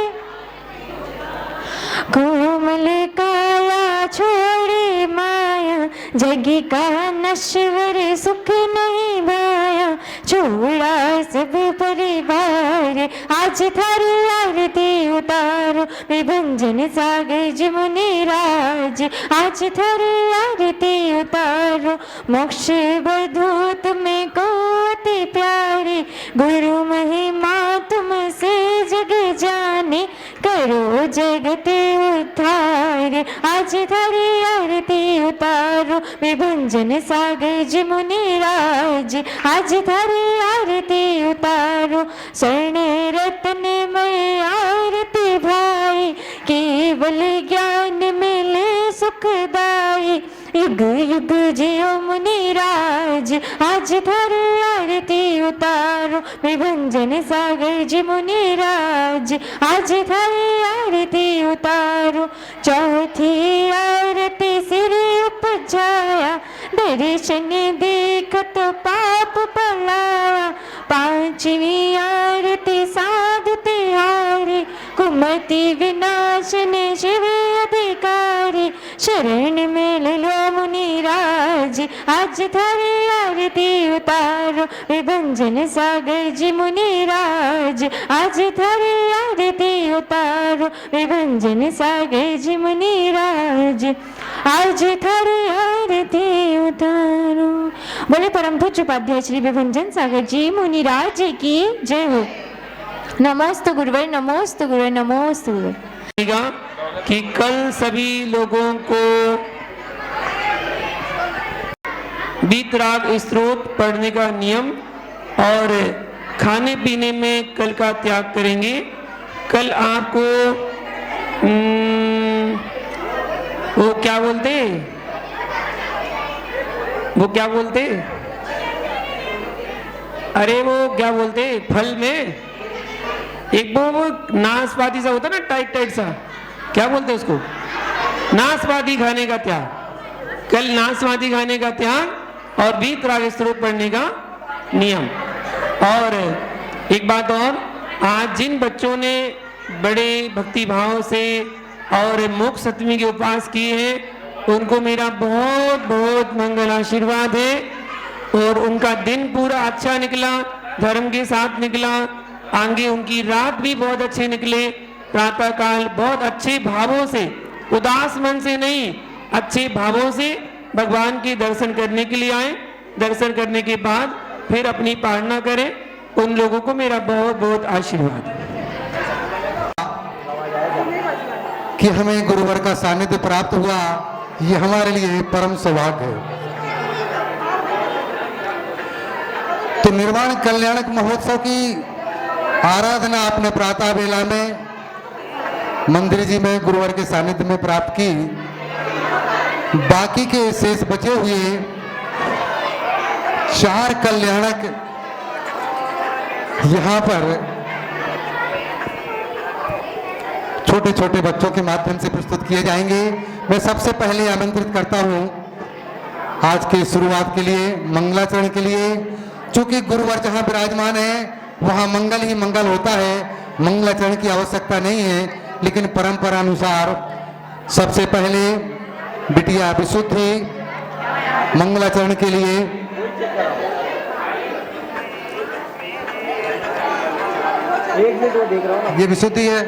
कोमल काया छोड़े माया, जगी का नश्वर सुख नहीं भाया। छोड़ा सब परिवार, आज थारी आरती उतारो। विभंजन सागर जमुनी राज, आज थारी आरती उतारो। मोक्ष बधू तुम्हें को अति प्यारे, गुरु महिमा तुमसे जग जाने। करो जगत उद्धार, आज थारी आरती उतारो। विभंजन सागर जमुनी राज, आज थारी आरती उतारो। स्वर्ण रत्न में आरती भाई, केवल ज्ञान मिले सुखदाई। युग युग जियो मुनि राज, आज थारी आरती उतारो। विभंजन सागर जमुनी राज, आज थारी आरती उतारो। चौथी आरती सिर उपजाया, दर्शन देख तो पाप पलाया। पांचवी आरती साधु तिहारी, कुमति विनाशन शिव अधिकारी। शरण में लो मुनि राज, आज थारी आरती उतारो। विभंजन सागर जमुनी राज, आज थारी आरती उतारो। विभंजन सागर जमुनी राज, आज थारी आरती उतारो। बोले परम पूज्य उपाध्याय श्री विभंजन सागर जी मुनिराज की जय हो। नमोस्तु गुरुवर, नमोस्तु गुरुवर, नमोस्तु गुरुवर। कि कल सभी लोगों को वीतराग स्तोत्र पढ़ने का नियम और खाने पीने में कल का त्याग करेंगे। कल आपको वो क्या बोलते, वो क्या बोलते, अरे वो क्या बोलते फल में एक वो नाशपाती सा होता है ना, टाइट टाइट सा, क्या बोलते हैं उसको? नाशपाती खाने का त्याग। कल नाशपाती खाने का त्याग और वीतराग स्तोत्र पढ़ने का नियम। और एक बात और, आज जिन बच्चों ने बड़े भक्ति भाव से और मोक्ष सप्तमी के उपवास किए हैं, उनको मेरा बहुत बहुत मंगल आशीर्वाद है। और उनका दिन पूरा अच्छा निकला, धर्म के साथ निकला। आगे उनकी रात भी बहुत अच्छे निकले। प्रातः काल बहुत अच्छे भावों से, उदास मन से नहीं, अच्छे भावों से भगवान के दर्शन करने के लिए आए। दर्शन करने के बाद फिर अपनी पालना करें। उन लोगों को मेरा बहुत बहुत आशीर्वाद। कि हमें गुरुवर का सानिध्य प्राप्त हुआ, ये हमारे लिए परम सौभाग्य है। तो निर्वाण कल्याणक महोत्सव की आराधना आपने प्रातः बेला में मंदिर जी में गुरुवर के सानिध्य में प्राप्त की। बाकी के शेष बचे हुए 4 कल्याणक यहाँ पर छोटे छोटे बच्चों के माध्यम से प्रस्तुत किए जाएंगे। मैं सबसे पहले आमंत्रित करता हूँ आज की शुरुआत के लिए मंगलाचरण के लिए। चूंकि गुरुवर जहाँ विराजमान है वहाँ मंगल ही मंगल होता है, मंगलाचरण की आवश्यकता नहीं है, लेकिन परंपरा अनुसार सबसे पहले बिटिया विशुद्धि मंगलाचरण के लिए ये विशुद्धि है।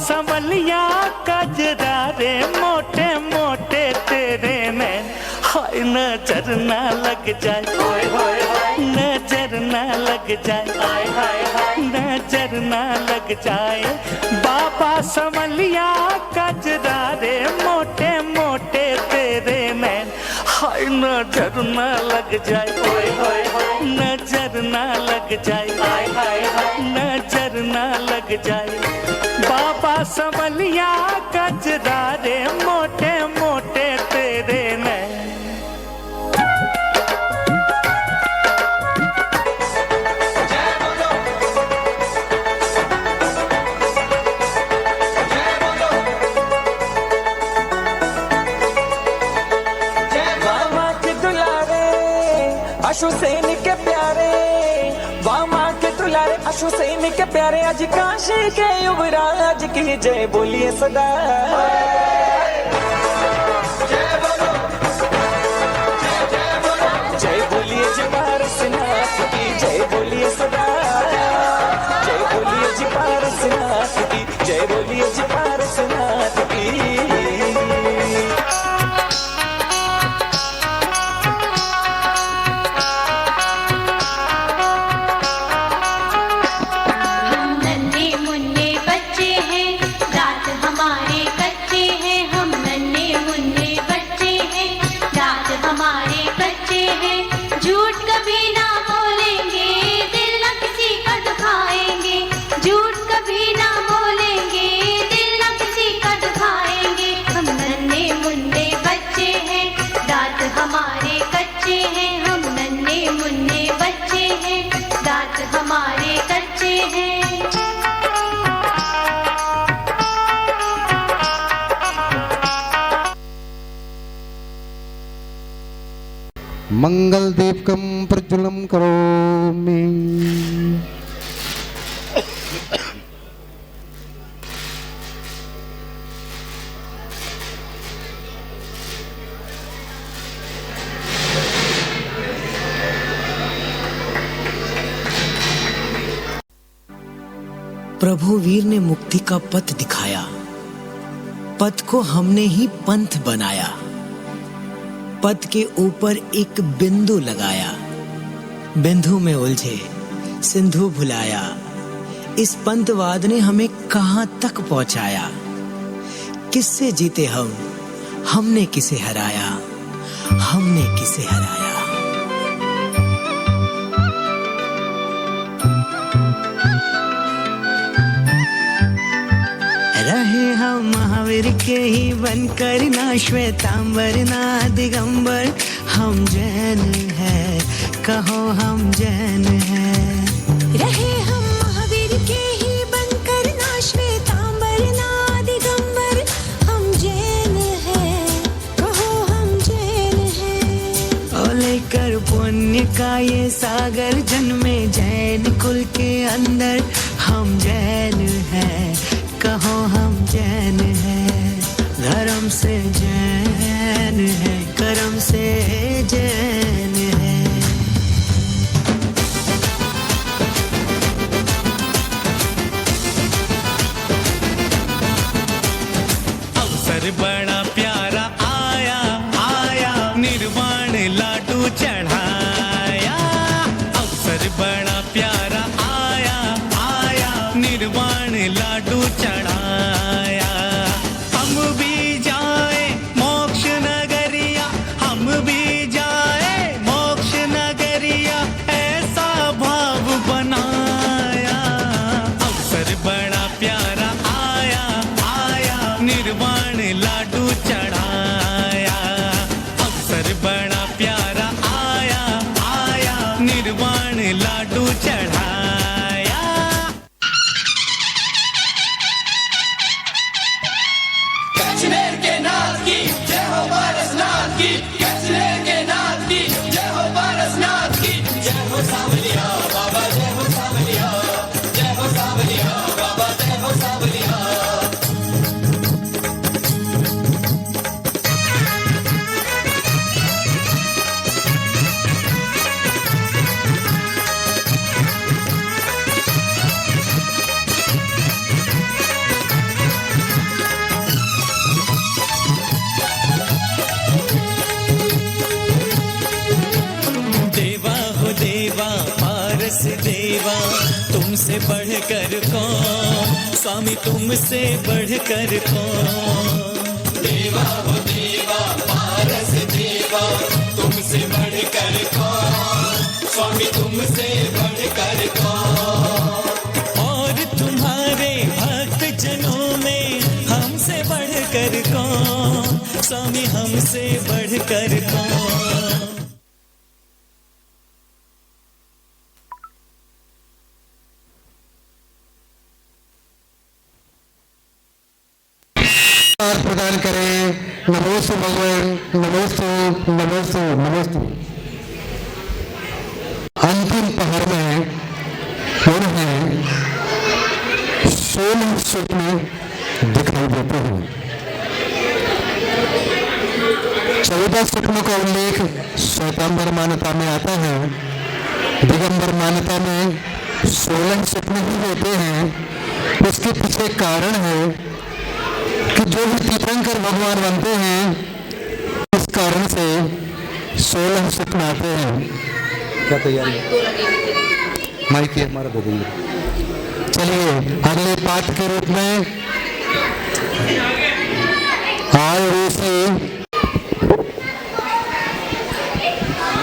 संवलिया कजरा रे मोटे मोटे तेरे नैन, हाय नजर ना लग जाए, नजर ना लग जाए, नजर ना लग जाए। बाबा संवलिया कजरा रे मोटे मोटे तेरे नैन, हाय नजर ना लग जाए, नजर ना लग जाए, नजर ना लग जाए। बाबा संवलिया कजरा रे मोटे मोटे तेरे नैन। वामा के दुलारे अशु सैन के प्यारे, वामा के दुलारे अशु सैन के प्यारे, आज काशी के युवराज की जय बोलिए सदा। जय बोलिए जी पारसनाथ की, जय बोलिए सदा। जय बोलिए जी पारसनाथ की, जय बोलिए जी पारसनाथ की। मंगल दीपकम प्रज्वलम करोमि। प्रभु वीर ने मुक्ति का पथ दिखाया, पथ को हमने ही पंथ बनाया, पथ के ऊपर एक बिंदु लगाया, बिंदु में उलझे सिंधु भुलाया। इस पंथवाद ने हमें कहां तक पहुंचाया, किससे जीते हम, हमने किसे हराया, हमने किसे हराया। रहे हम महावीर के ही बनकर, ना श्वेतांबर ना दिगंबर, हम जैन हैं, कहो हम जैन हैं। रहे हम महावीर के ही बनकर, ना श्वेतांबर ना दिगंबर, हम जैन हैं, कहो हम जैन हैं। और लेकर पुण्य का ये सागर, जन्मे जैन कुल के अंदर, हम जैन हैं, कहो हम जैन हैं, धर्म से जैन है, कर्म से जैन है। अवसर बड़ा प्यारा आया आया, निर्वाण लाडू चढ़ाया। अवसर बड़ा प्यारा आया आया, निर्वाण लाडू चढ़ाया। हम भी जाए मोक्ष नगरिया, हम भी जाए मोक्ष नगरिया, ऐसा भाव बनाया। अवसर बड़ा प्यारा आया आया, निर्वाण लाडू चढ़ाया। अवसर बड़ा प्यारा आया आया, निर्वाण लाडू चढ़ाया। कश्मीर के नाथ की जय हो, पारसनाथ की। कश्मीर के नाथ की जय हो, पारसनाथ की। जय हो सावलिया बाबा, जय हो सावलिया, जय हो सावलिया बाबा, जय हो सावलिया। देवा हो देवा, पारस देवा, तुमसे बढ़कर कौन, स्वामी तुमसे बढ़कर कौन। देवा हो देवा, पारस देवा, तुमसे बढ़कर कौन, स्वामी तुमसे बढ़कर कौन। और तुम्हारे भक्त जनों में हमसे बढ़कर कौन, स्वामी हमसे बढ़कर कौन। प्रदान करें। नमोस्तु भगवान, नमोस्तु नमोस्तु नमोस्तु। अंतिम पहर में उन्हें 16 स्वप्न दिखाई देते हैं। 14 स्वप्नों का उल्लेख श्वेतांबर मान्यता में आता है। दिगंबर मान्यता में 16 स्वप्न ही होते हैं। उसके पीछे कारण है कि जो भी तीर्थंकर भगवान बनते हैं, इस कारण से 16 स्वप्न आते हैं। क्या तैयारी है? माइक ये हमारा दे देंगे। चलिए अगले पाठ के रूप में आए ऋषि।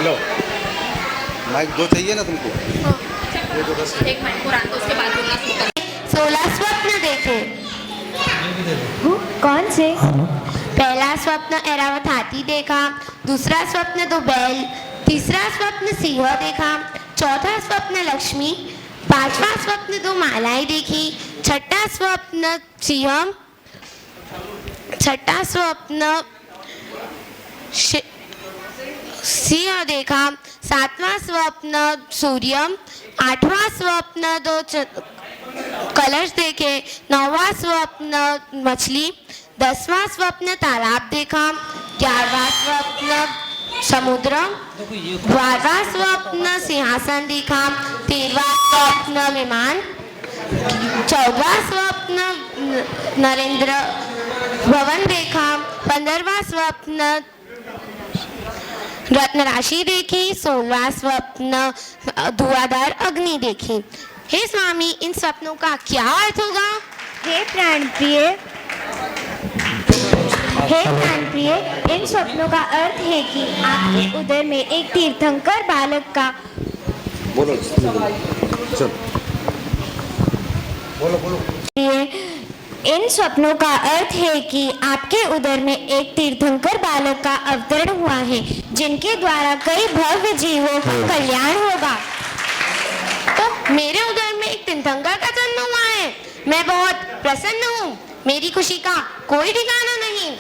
लो माइक 2 चाहिए ना तुमको? एक मिनट पुराना, उसके बाद बोलना शुरू करें। 16 स्वप्न देखे। कौन से? पहला स्वप्न ऐरावत हाथी देखा, दूसरा स्वप्न 2 बैल, तीसरा स्वप्न सिंह देखा, चौथा स्वप्न लक्ष्मी, पांचवा स्वप्न 2 मालाएं देखी, छठा स्वप्न सिंह, छठा स्वप्न सिंह देखा, सातवां स्वप्न सूर्य, आठवां स्वप्न 2 कलश देखे, 9वां स्वप्न मछली, 10वां स्वप्न तालाब देखा, 11वां स्वप्न समुद्र, 12वां स्वप्न सिंहासन देखा, 13वां स्वप्न विमान, 14वां स्वप्न नरेंद्र भवन देखा, 15वां स्वप्न रत्न राशि देखी, 16वां स्वप्न धुआंधार अग्नि देखी। हे स्वामी, इन स्वप्नों का क्या अर्थ होगा? हे प्राण प्रिय, हे प्राण प्रिय, इन स्वप्नों का अर्थ है कि आपके उदर में एक तीर्थंकर बालक का बोलो चल बोलो बोलो। इन स्वप्नों का अर्थ है कि आपके उदर में एक तीर्थंकर बालक का अवतरण हुआ है, जिनके द्वारा कई भव्य जीवों का कल्याण होगा। तो मेरे उदर में एक तीर्थंकर का जन्म हुआ है। मैं बहुत प्रसन्न हूँ। मेरी खुशी का कोई ठिकाना नहीं।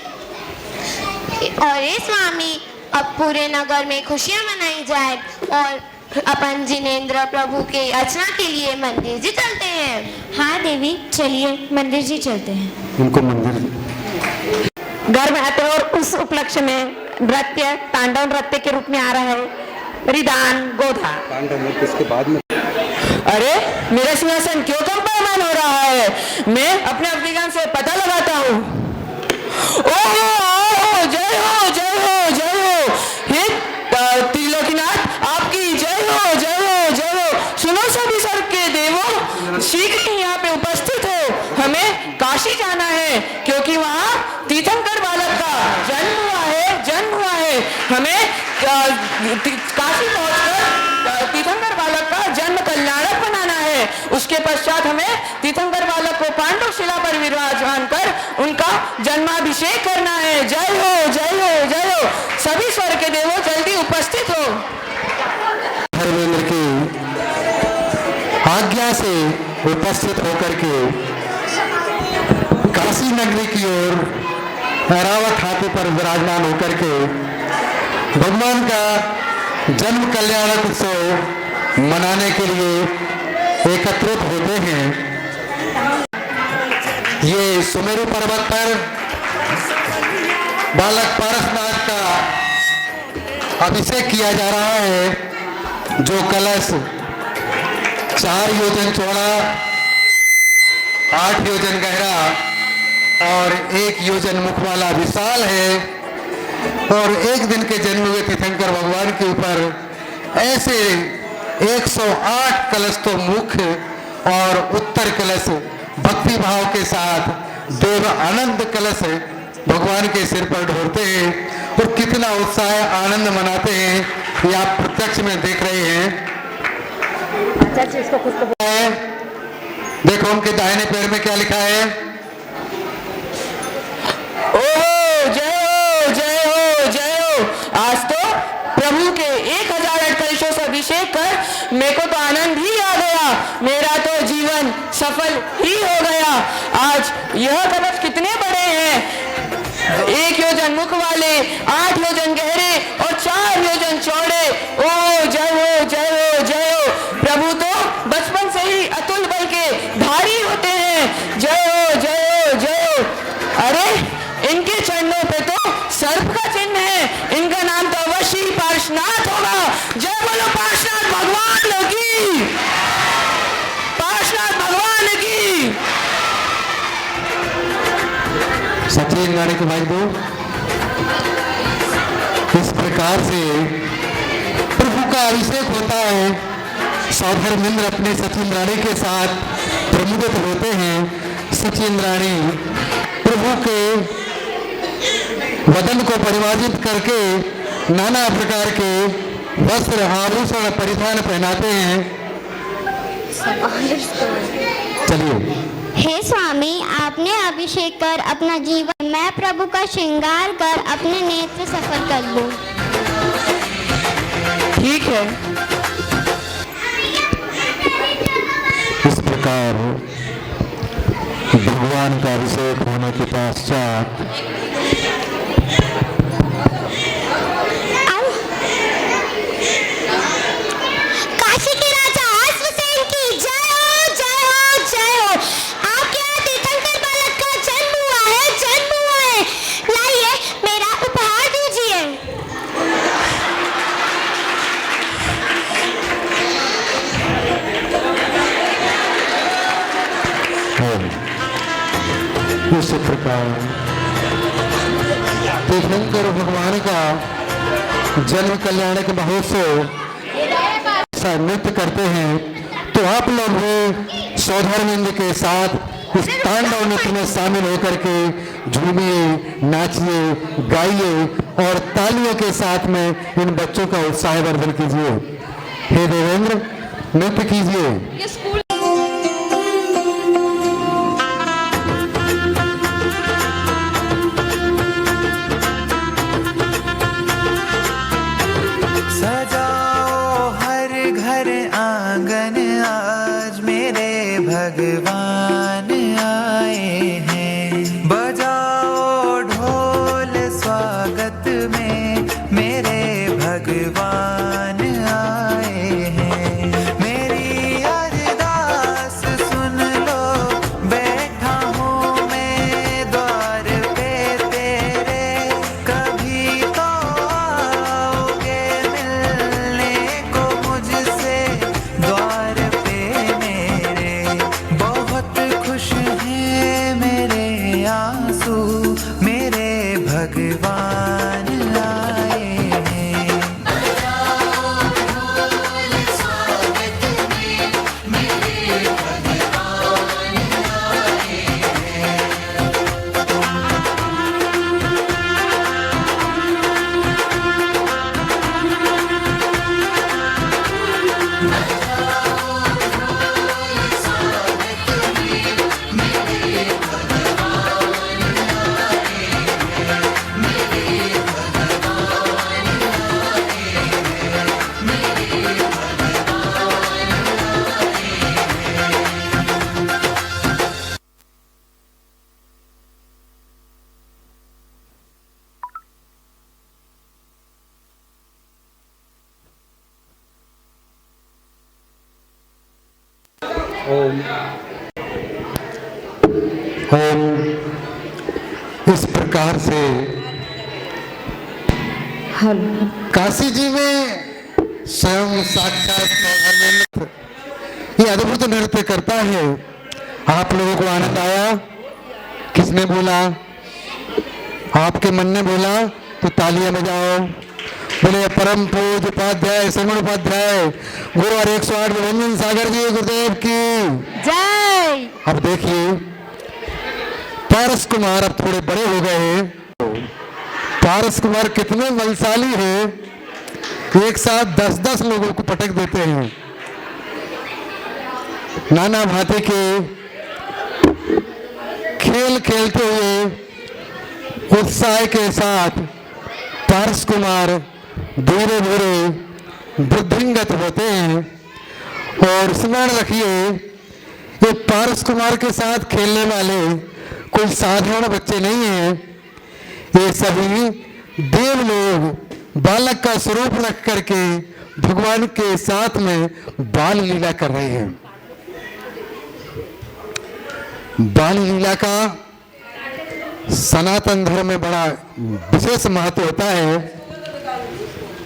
और हे स्वामी, अब पूरे नगर में खुशियाँ मनाई जाए और अपन जिनेंद्र प्रभु के अर्चना के लिए मंदिर जी चलते हैं। हाँ देवी, चलिए मंदिर जी चलते हैं। उनको मंदिर घर में आते और उस उपलक्ष्य में नृत्य तांडव नृत्य के रूप में आ रहा है रिदान गोधा। तांडव नृत्य इसके बाद में। अरे मेरा सिंहासन क्यों कंपायमान हो रहा है? मैं अपने अभिज्ञान से पता लगाता हूँ। ओहो, जय हो जय हो जय हो, हे त्रिलोकीनाथ आपकी जय हो जय हो जय हो। सुनो सभी स्वर्ग के देवों, शीघ्र ही यहाँ पे उपस्थित हो। हमें काशी जाना है क्योंकि वहाँ तीर्थंकर बालक का जन्म हुआ है। हमें काशी पहुंचकर तीर्थंकर बालक का जन्म कल्याणक बनाना है। उसके पश्चात हमें तीर्थंकर बालक को पांडव शिला पर विराजमान कर उनका जन्माभिषेक करना है। जय हो जय हो जय हो। सभी स्वर्ग के देवों जल्दी उपस्थित हो। धर्मेंद्र की आज्ञा से उपस्थित होकर के काशी नगरी की ओर ऐरावत हाथी पर विराजमान होकर के भगवान का जन्म कल्याणक उत्सव मनाने के लिए एकत्रित होते हैं। ये सुमेरु पर्वत पर बालक पारसनाथ का अभिषेक किया जा रहा है, जो कलश 4 योजन चौड़ा, 8 योजन गहरा और 1 योजन मुख वाला विशाल है। और एक दिन के जन्म हुए तीर्थंकर भगवान के ऊपर ऐसे 108 कलश तो मुख्य और उत्तर कलश भक्ति भाव के साथ देव आनंद कलश भगवान के सिर पर ढोरते हैं और कितना उत्साह आनंद मनाते हैं, ये आप प्रत्यक्ष में देख रहे हैं। देखो उनके दाहिने पैर में क्या लिखा है? ओहो जय हो जय हो जय हो। आज तो प्रभु के 1008 कलशों से अभिषेक कर मेरे को तो आनंद ही आ गया। मेरा तो जीवन सफल ही हो गया। आज यह कलश कितने बड़े हैं, 1 योजन मुख वाले, 8 योजन गहरे और 4 योजन चौड़े। ओ जय हो जय हो जय हो। प्रभु तो बचपन से ही अतुल बल के धारी होते हैं। जय हो जय हो जय हो। अरे इनके चरणों पे तो सर्प का चिन्ह है, इनका नाम तो अवश्य ही पार्श्वनाथ होगा। जय बोलो पार्श्वनाथ भगवान की, पार्श्वनाथ भगवान की। सचिन राणी के भाई दो, इस प्रकार से प्रभु का अभिषेक होता है। सौधर्मेंद्र अपने सचिन राणी के साथ प्रमुदित होते हैं। सचिन राणी प्रभु के वदन को परिमार्जित करके नाना प्रकार के वस्त्र आभूषण परिधान पहनाते हैं। चलिए। हे स्वामी, आपने अभिषेक कर अपना जीवन, मैं प्रभु का श्रृंगार कर अपने नेत्र सफल कर लूं। ठीक है। इस प्रकार भगवान का अभिषेक होने के पश्चात काशी के राजा अश्वसेन की जय हो जय हो जय हो। आपके यहाँ तीर्थंकर बालक का जन्म हुआ है। लाइए मेरा उपहार दीजिए। इस प्रकार तीर्थंकर भगवान का जन्म कल्याणक महोत्सव नृत्य करते हैं। तो आप लोग भी सौधर्मेंद्र के साथ इस तांडव नृत्य में शामिल होकर के झूमिए, नाचिए, गाइए और तालियों के साथ में इन बच्चों का उत्साहवर्धन कीजिए। हे देवेंद्र, नृत्य कीजिए। भगवान आए हैं, बजाओ ढोल स्वागत में मेरे भगवान आए भगवान आए हैं। ओम इस प्रकार से काशी जी में स्वयं साक्षात धर्मेंद्र ये अद्भुत नृत्य करता है। आप लोगों को आनंद आया? किसने बोला? आपके मन ने बोला तो तालियां बजाओ। बोले परम पूज्य उपाध्याय श्रवण उपाध्याय गुरुवार 108 विभंजन सागर जी गुरुदेव की जय। अब देखिए पारस कुमार अब थोड़े बड़े हो गए हैं। पारस कुमार कितने बलशाली हैं, एक साथ 10-10 लोगों को पटक देते हैं। नाना भांति के खेल खेलते हुए उत्साह के साथ पारस कुमार धीरे धीरे वृद्धिंगत होते हैं। और स्मरण रखिए ये पारस कुमार के साथ खेलने वाले कोई साधारण बच्चे नहीं हैं, ये सभी देव लोग बालक का स्वरूप रख करके भगवान के साथ में बाल लीला कर रहे हैं। बाल लीला का सनातन धर्म में बड़ा विशेष महत्व होता है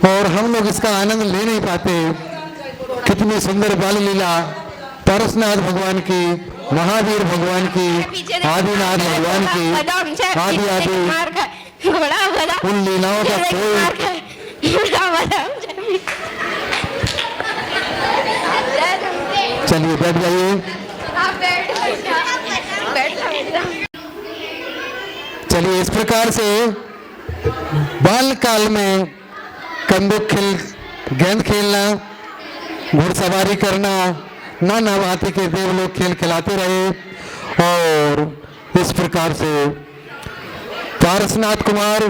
और हम लोग इसका आनंद ले नहीं पाते। कितनी सुंदर बाल लीला पारसनाथ भगवान की, महावीर भगवान की, आदिनाथ भगवान की, आदि आदि उन लीलाओं का कोई। चलिए बैठ जाइए। चलिए इस प्रकार से बाल काल में कंदूक खेल, गेंद खेलना, घुड़सवारी करना, नाना भांति के देव लोग खेल खिलाते रहे। और इस प्रकार से पारसनाथ कुमार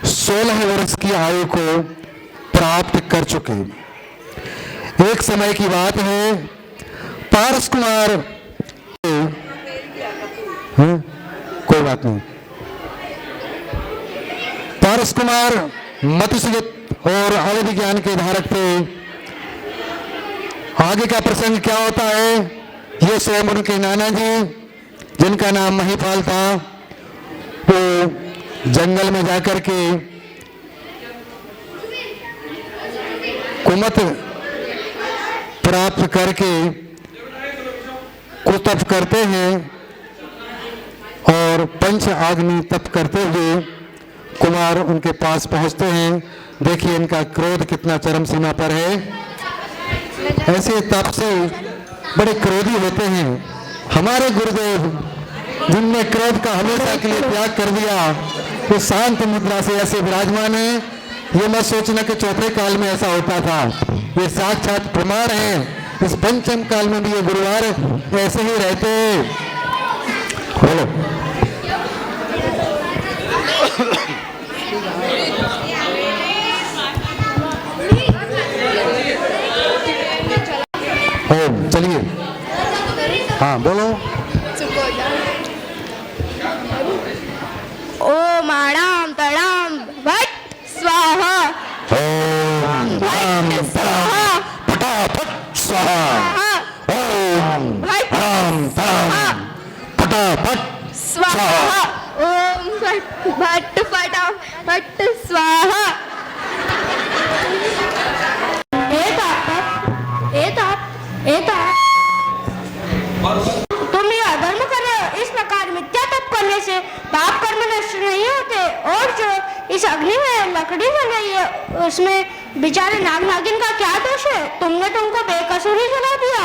16 वर्ष की आयु को प्राप्त कर चुके। एक समय की बात है पारस कुमार, कोई बात नहीं, पारस कुमार मतिसुगत और अवधि ज्ञान के धारक थे। आगे का प्रसंग क्या होता है ये स्वयं उनके नाना जी जिनका नाम महिपाल था, वो जंगल में जाकर के कुमत प्राप्त करके कुछ तप करते हैं और पंच आग्नि तप करते हुए कुमार उनके पास पहुंचते हैं। देखिए इनका क्रोध कितना चरम सीमा पर है। ऐसे तप से बड़े क्रोधी होते हैं। हमारे गुरुदेव जिनने क्रोध का हमेशा के लिए त्याग कर दिया, वो शांत मुद्रा से ऐसे विराजमान है। ये मत सोचना कि चौथे काल में ऐसा होता था, ये साक्षात प्रमाण है। इस पंचम काल में भी ये गुरुवार ऐसे ही रहते हैं। बोलो ओम। चलिए हाँ बोलो। ओम आणाम तणाम भट स्वाहा। ओम राम स्वाहा फटाफट स्वाहा। ओम राम ताम फटाफट स्वाहा। ओम भट फटाफट स्वाहा। तुम ये अधर्म कर रहे हो। इस प्रकार मिथ्या तप करने से पाप कर्म नष्ट नहीं होते इस अग्नि में लकड़ी जल रही है, उसमें बेचारे नाग नागिन का क्या दोष है? तुमने तुमको बेकसूर ही जला दिया।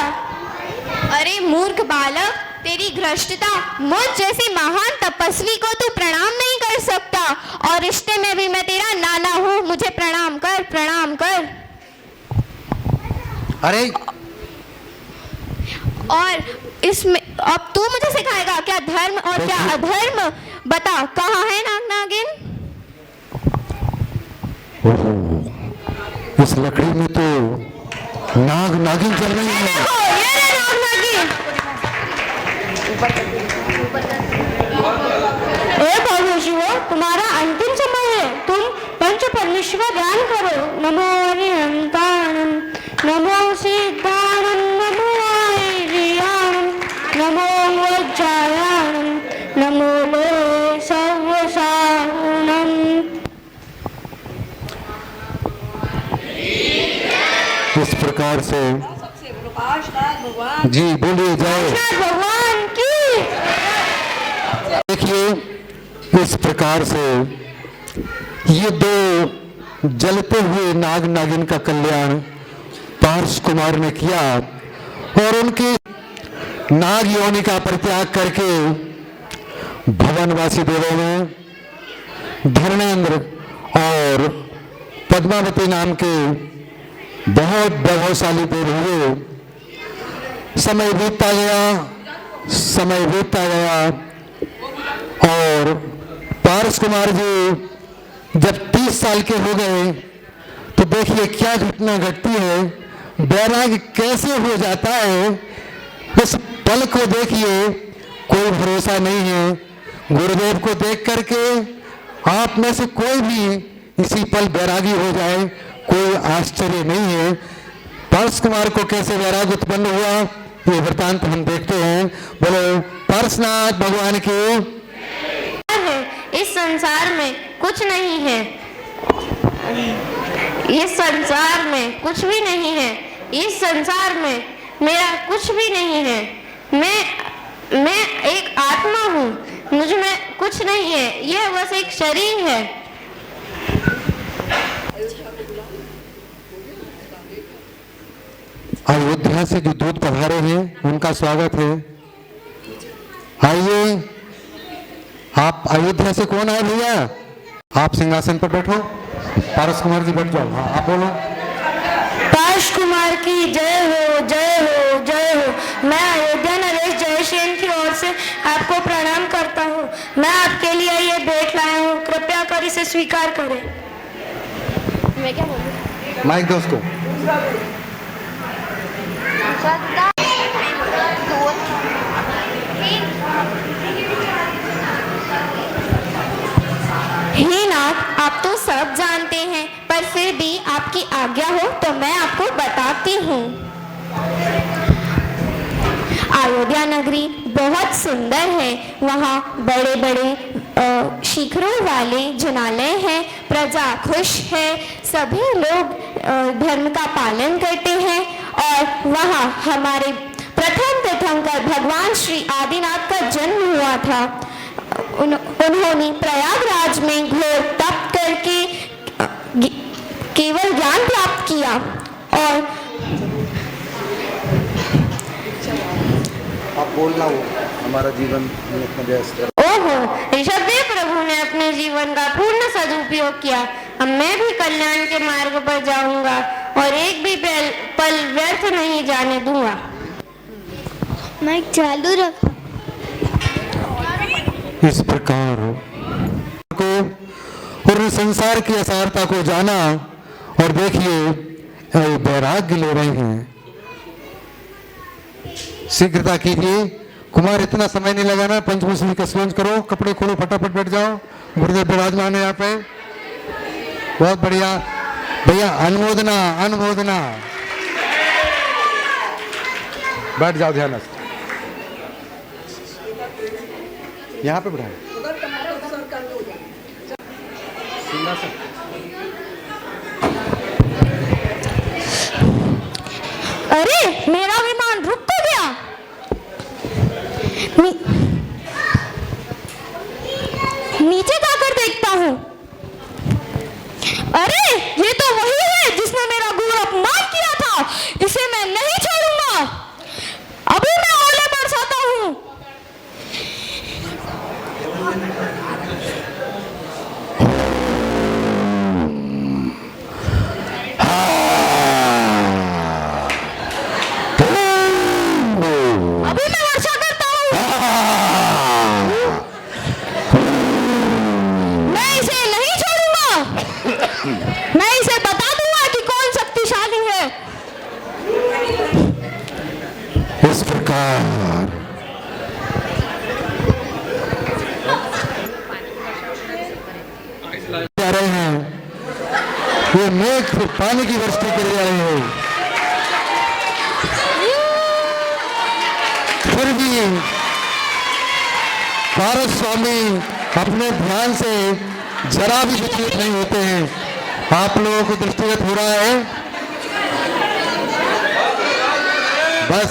अरे मूर्ख बालक, तेरी भ्रष्टता, मुझ जैसी महान तपस्वी को तू प्रणाम नहीं कर सकता, और रिश्ते में भी मैं तेरा नाना हूँ, मुझे प्रणाम कर, प्रणाम कर। अरे और इसमें अब तू मुझे सिखाएगा क्या धर्म और क्या अधर्म? बता, कहाँ है नाग नागिन? इस लकड़ी में तो नाग नागिन चल रही है। ये रे नाग नागिन। ए शिवो, तुम्हारा अंतिम समय है, तुम पंच परमेश्वर ध्यान करो। नमो हरिहंताणं, नमो सिद्धाणं, नमो आयर्याणं, नमो वज्रायाणं, नमो वे सर्वसारणं। इस प्रकार से जी बोलिए जय भगवान की। देखिए इस प्रकार से ये दो जलते हुए नाग नागिन का कल्याण पार्श कुमार ने किया, और उनकी नाग योनि का परित्याग करके भवनवासी देवों में धर्मेंद्र और पद्मावती नाम के बहुत वैभवशाली देव हुए। समय बीतता गया और पारस कुमार जी जब 30 साल के हो गए तो देखिए क्या घटना घटती है, वैराग्य कैसे हो जाता है। इस पल को देखिए, कोई भरोसा नहीं है। गुरुदेव को देख करके आप में से कोई भी इसी पल वैरागी हो जाए, कोई आश्चर्य नहीं है। पारस कुमार को कैसे वैराग उत्पन्न हुआ, ये वृतांत हम देखते हैं। बोलो पारसनाथ भगवान की। इस संसार में कुछ नहीं है, इस संसार में कुछ भी नहीं है, इस संसार में मेरा कुछ भी नहीं है। मैं एक आत्मा हूँ, मुझ में कुछ नहीं है, यह बस एक शरीर है। अयोध्या से जो दूत पधारे हैं उनका स्वागत है। आइए, आप अयोध्या से कौन आए भैया? आप सिंहासन पर बैठो। पारस कुमार जी बैठ जाओ। हाँ आप बोलो। पारस कुमार की जय हो, जय हो, जय हो। मैं अयोध्या नरेश जयसेन की ओर से आपको प्रणाम करता हूँ। मैं आपके लिए ये भेंट लाया हूँ, कृपया कर इसे स्वीकार करें। मैं क्या बोलूं? माइक दो उसको। हे नाथ, आप तो सब जानते हैं, पर फिर भी आपकी आज्ञा हो तो मैं आपको बताती हूँ। अयोध्या नगरी बहुत सुंदर है। वहाँ बड़े बड़े शिखरों वाले जिनालय हैं, प्रजा खुश है, सभी लोग धर्म का पालन करते हैं। और वहाँ हमारे प्रथम कर भगवान श्री आदिनाथ का जन्म हुआ था। उन्होंने प्रयागराज में घोर तप करके केवल ज्ञान प्राप्त किया और आप बोलना हो हमारा जीवन व्यस्त है। ओहो, ऋषभदेव प्रभु ने अपने जीवन का पूर्ण सदुपयोग किया। अब मैं भी कल्याण के मार्ग पर जाऊंगा और एक भी पल व्यर्थ नहीं जाने दूंगा। माइक चालू रखो। इस प्रकार को और संसार की असारता को जाना, और देखिए वैराग्य ले रहे हैं। शीघ्रता कीजिए, कुमार इतना समय नहीं लगाना। पंचमुखी का स्पंज करो, कपड़े खोलो, फटाफट बैठ जाओ। गुरुदेव विराजमान है यहाँ पे। बहुत बढ़िया भैया, अनुमोदना अनुमोदना। बैठ जाओ ध्यान से। यहाँ पे बढ़ाए अरे मेरा विमान रुक तो गया। नीचे जाकर देखता हूँ। ये मेघ पानी की वृष्टि कर रहे हो, फिर भी पारस स्वामी अपने ध्यान से जरा भी विचलित नहीं होते हैं। आप लोगों को दृष्टिगत हो रहा है, बस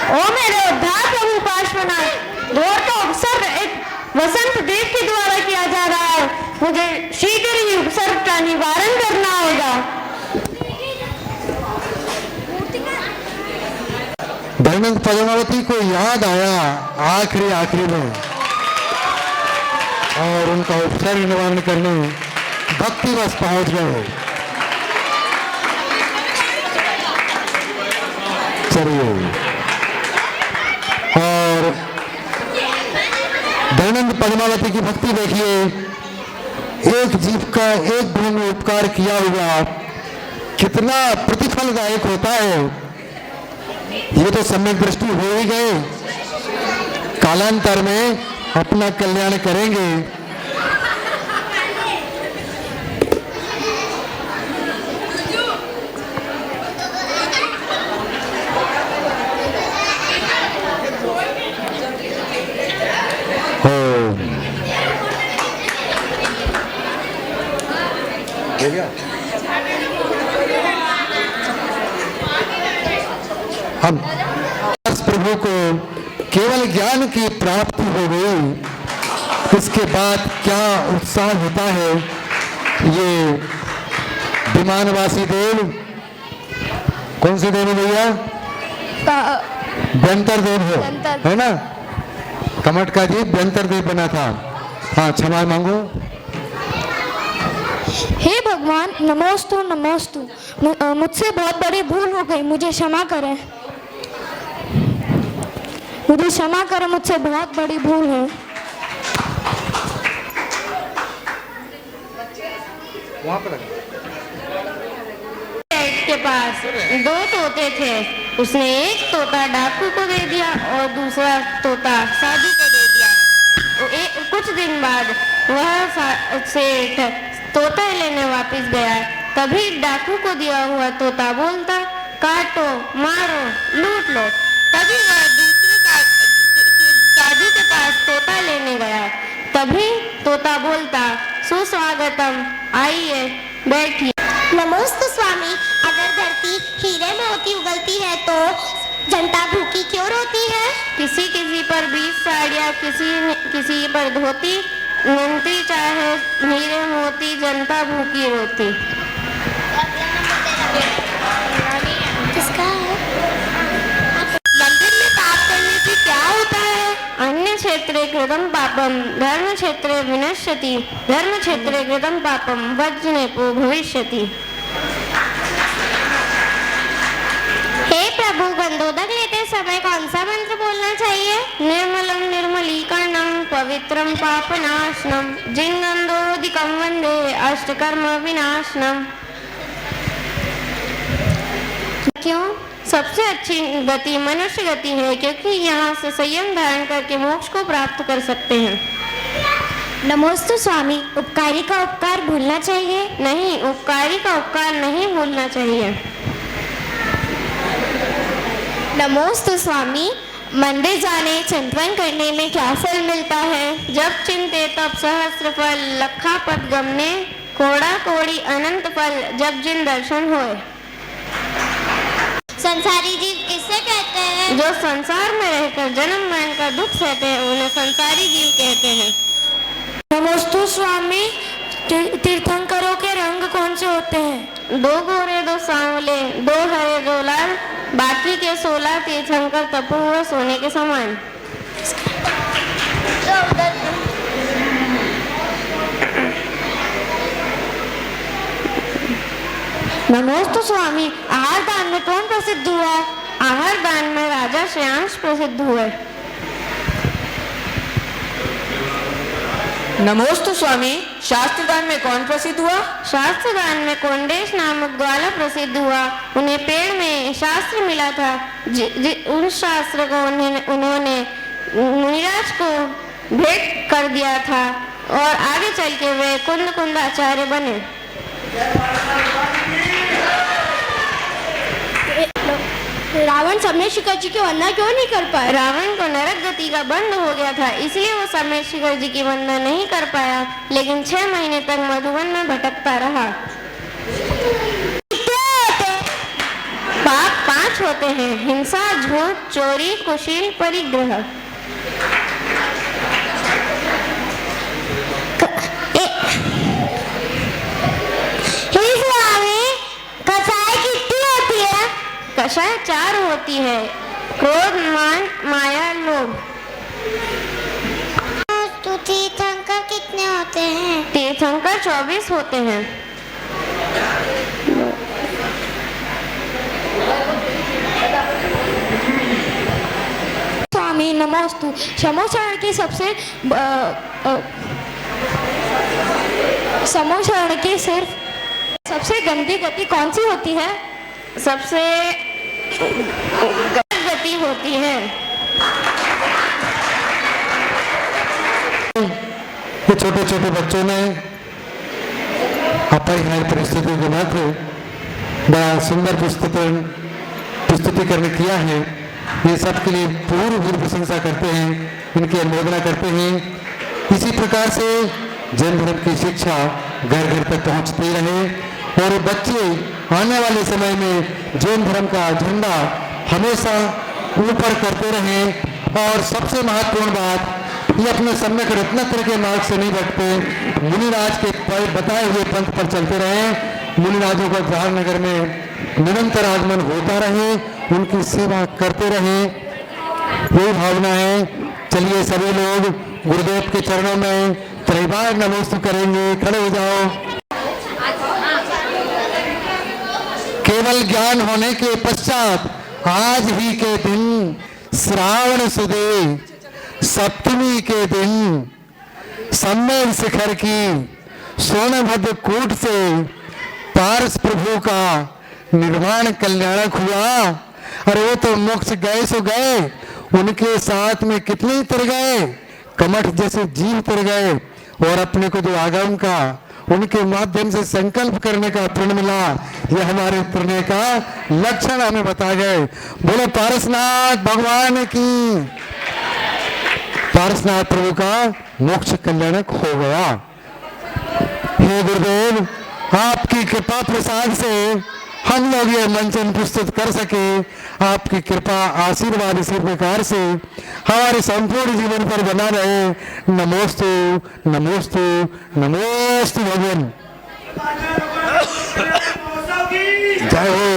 ओ मेरे उद्धार प्रभु पार्श्वनाथ, घोर का उपसर्ग एक वसंत देव के द्वारा किया जा रहा है। मुझे शीघ्र ही उपसर्ग का निवारण करना होगा। धर्मेंद्र पद्मावती को याद आया आखिरी में, और उनका उपसर्ग निवारण करने भक्तिवश पहुंच गए। चलिए, और धर्मेंद्र पद्मावती की भक्ति देखिए, एक जीव का एक दिन में उपकार किया हुआ कितना प्रतिफलदायक होता है। ये तो सम्यक दृष्टि हो ही गए, कालांतर में अपना कल्याण करेंगे। हो गया। हम प्रभु को केवल ज्ञान की प्राप्ति हो गई, इसके बाद क्या उत्साह होता है। ये विमानवासी देव, कौन से देव है भैया? व्यंतर देव है ना, कमट का जीव व्यंतर देव बना था। हाँ, क्षमा मांगो। हे भगवान, नमोस्तु नमोस्तु, मुझसे बहुत बड़ी भूल हो गई, मुझे क्षमा करें, मुझे क्षमा करें, मुझसे बहुत बड़ी भूल है। वहाँ पर के पास 2 तोते थे, उसने एक तोता डाकू को दे दिया और दूसरा तोता साधु को दे दिया। कुछ दिन बाद वह सेठ तोता लेने वापस गया, तभी डाकू को दिया हुआ तोता बोलता, काटो, मारो, लूट लो। तभी वह दूसरे साधु के पास तोता लेने गया, तभी तोता बोलता, सुस्वागतम, आइए बैठिए। नमोस्तु स्वामी, अगर धरती हीरे मोती उगलती है तो जनता भूखी क्यों रोती है? किसी किसी पर 20 साड़ियाँ, किसी पर धोती, मिलती चाहे हीरे मोती, जनता भूखी रोती। किसका है? मंदिर में पाप करने से क्या होता है? अन्य क्षेत्रे कृतं पापम धर्म क्षेत्रे विनश्यति, धर्म क्षेत्रे कृतं पापम वज्रनेपो भविष्यति। हे प्रभु, गंधोदक लेते समय कौन सा मंत्र बोलना चाहिए? निर्मलम निर्मलीकरणम पवित्रम पापनाशनम जिनगंधोदिकम वंदे अष्टकर्म विनाशनम। क्यों? सबसे अच्छी गति मनुष्य गति है, क्योंकि यहाँ से संयम धारण करके मोक्ष को प्राप्त कर सकते हैं। नमोस्तु स्वामी, उपकारी का उपकार भूलना चाहिए? नहीं, उपकारी का उपकार नहीं भूलना चाहिए। नमोस्तु स्वामी, मंदिर जाने चिंतन करने में क्या फल मिलता है? जब चिंते तब सहस्त्र फल, लखा पद गमने, कोड़ा कोड़ी अनंत फल, जब जिन दर्शन होए। संसारी जीव किससे कहते हैं? जो संसार में रहकर जन्म मरण का दुख सहते हैं, उन्हें संसारी जीव कहते हैं। नमोस्तु स्वामी, तीर्थंकरों के रंग कौन से होते हैं? 2 गोरे 2 सांवले, 2 हरे 2 लाल, बाकी के 16 तीर्थंकर तपो हुए सोने के समान। नमोस्तु स्वामी, आहार दान में कौन प्रसिद्ध हुआ? आहार दान में राजा श्रेयांश प्रसिद्ध हुए। नमोस्तु स्वामी। शास्त्रदान में कौन प्रसिद्ध हुआ? शास्त्रदान में कोंडेश नामक ग्वाला प्रसिद्ध हुआ। उन्हें पेड़ में शास्त्र मिला था। उस शास्त्र को उन्होंने मुनिराज को भेंट कर दिया था और आगे चल के वे कुंद आचार्य बने। रावण समय शिखर जी की वंदना क्यों नहीं कर पाया? रावण को नरक गति का बंध हो गया था, इसलिए वो समय शिखर जी की वंदना नहीं कर पाया, लेकिन 6 महीने तक मधुवन में भटकता रहा। पाप 5 होते हैं: हिंसा, झूठ, चोरी, कुशील, परिग्रह। कषाय 4 होती है: क्रोध, मान, माया, लोभ। तो तीर्थंकर कितने होते हैं? तीर्थंकर 24 होते हैं। स्वामी नमोस्तु। समोचरण की समोचरण की सबसे गंदी गति कौन सी होती है? सबसे गति होती है। ये छोटे छोटे बच्चों ने अपरिहार्य परिस्थितियों के मध्य बड़ा सुंदर प्रस्तुतिकरण किया है। ये सबके लिए पूरी प्रशंसा करते हैं, इनकी अनुमोदना करते हैं। इसी प्रकार से जैन धर्म की शिक्षा घर घर तक पहुंचती रहे और बच्चे आने वाले समय में जैन धर्म का झंडा हमेशा ऊपर करते रहें। और सबसे महत्वपूर्ण बात, ये अपने सम्यक रत्नाकर के मार्ग से नहीं भटकते, मुनिराज के बताए हुए पंथ पर चलते रहें। मुनिराजों का जवाहर नगर में निरंतर आगमन होता रहे, उनकी सेवा करते रहें, यही भावना है। चलिए सभी लोग गुरुदेव के चरणों में त्रैवार नमोस्तु करेंगे। खड़े हो जाओ। केवल ज्ञान होने के पश्चात आज ही के दिन श्रावण सुदे सप्तमी के दिन सम्मेद शिखर की सोनभद्र कूट से पारस प्रभु का निर्वाण कल्याणक हुआ। अरे वो तो मोक्ष गए सो गए, उनके साथ में कितने तर गए, कमठ जैसे जीव तर गए। और अपने को जो आगम का उनके माध्यम से संकल्प करने का प्रण मिला, ये हमारे तरने का लक्षण हमें बता गए। बोलो पारसनाथ भगवान की। पारसनाथ प्रभु का मोक्ष कल्याणक हो गया। हे गुरुदेव, आपकी कृपा प्रसाद से हम लोग ये मंचन प्रस्तुत कर सके। आपकी कृपा आशीर्वाद इसी प्रकार से हमारे संपूर्ण जीवन पर बना रहे। नमोस्तु नमोस्तु नमोस्तु भगवान। जय हो।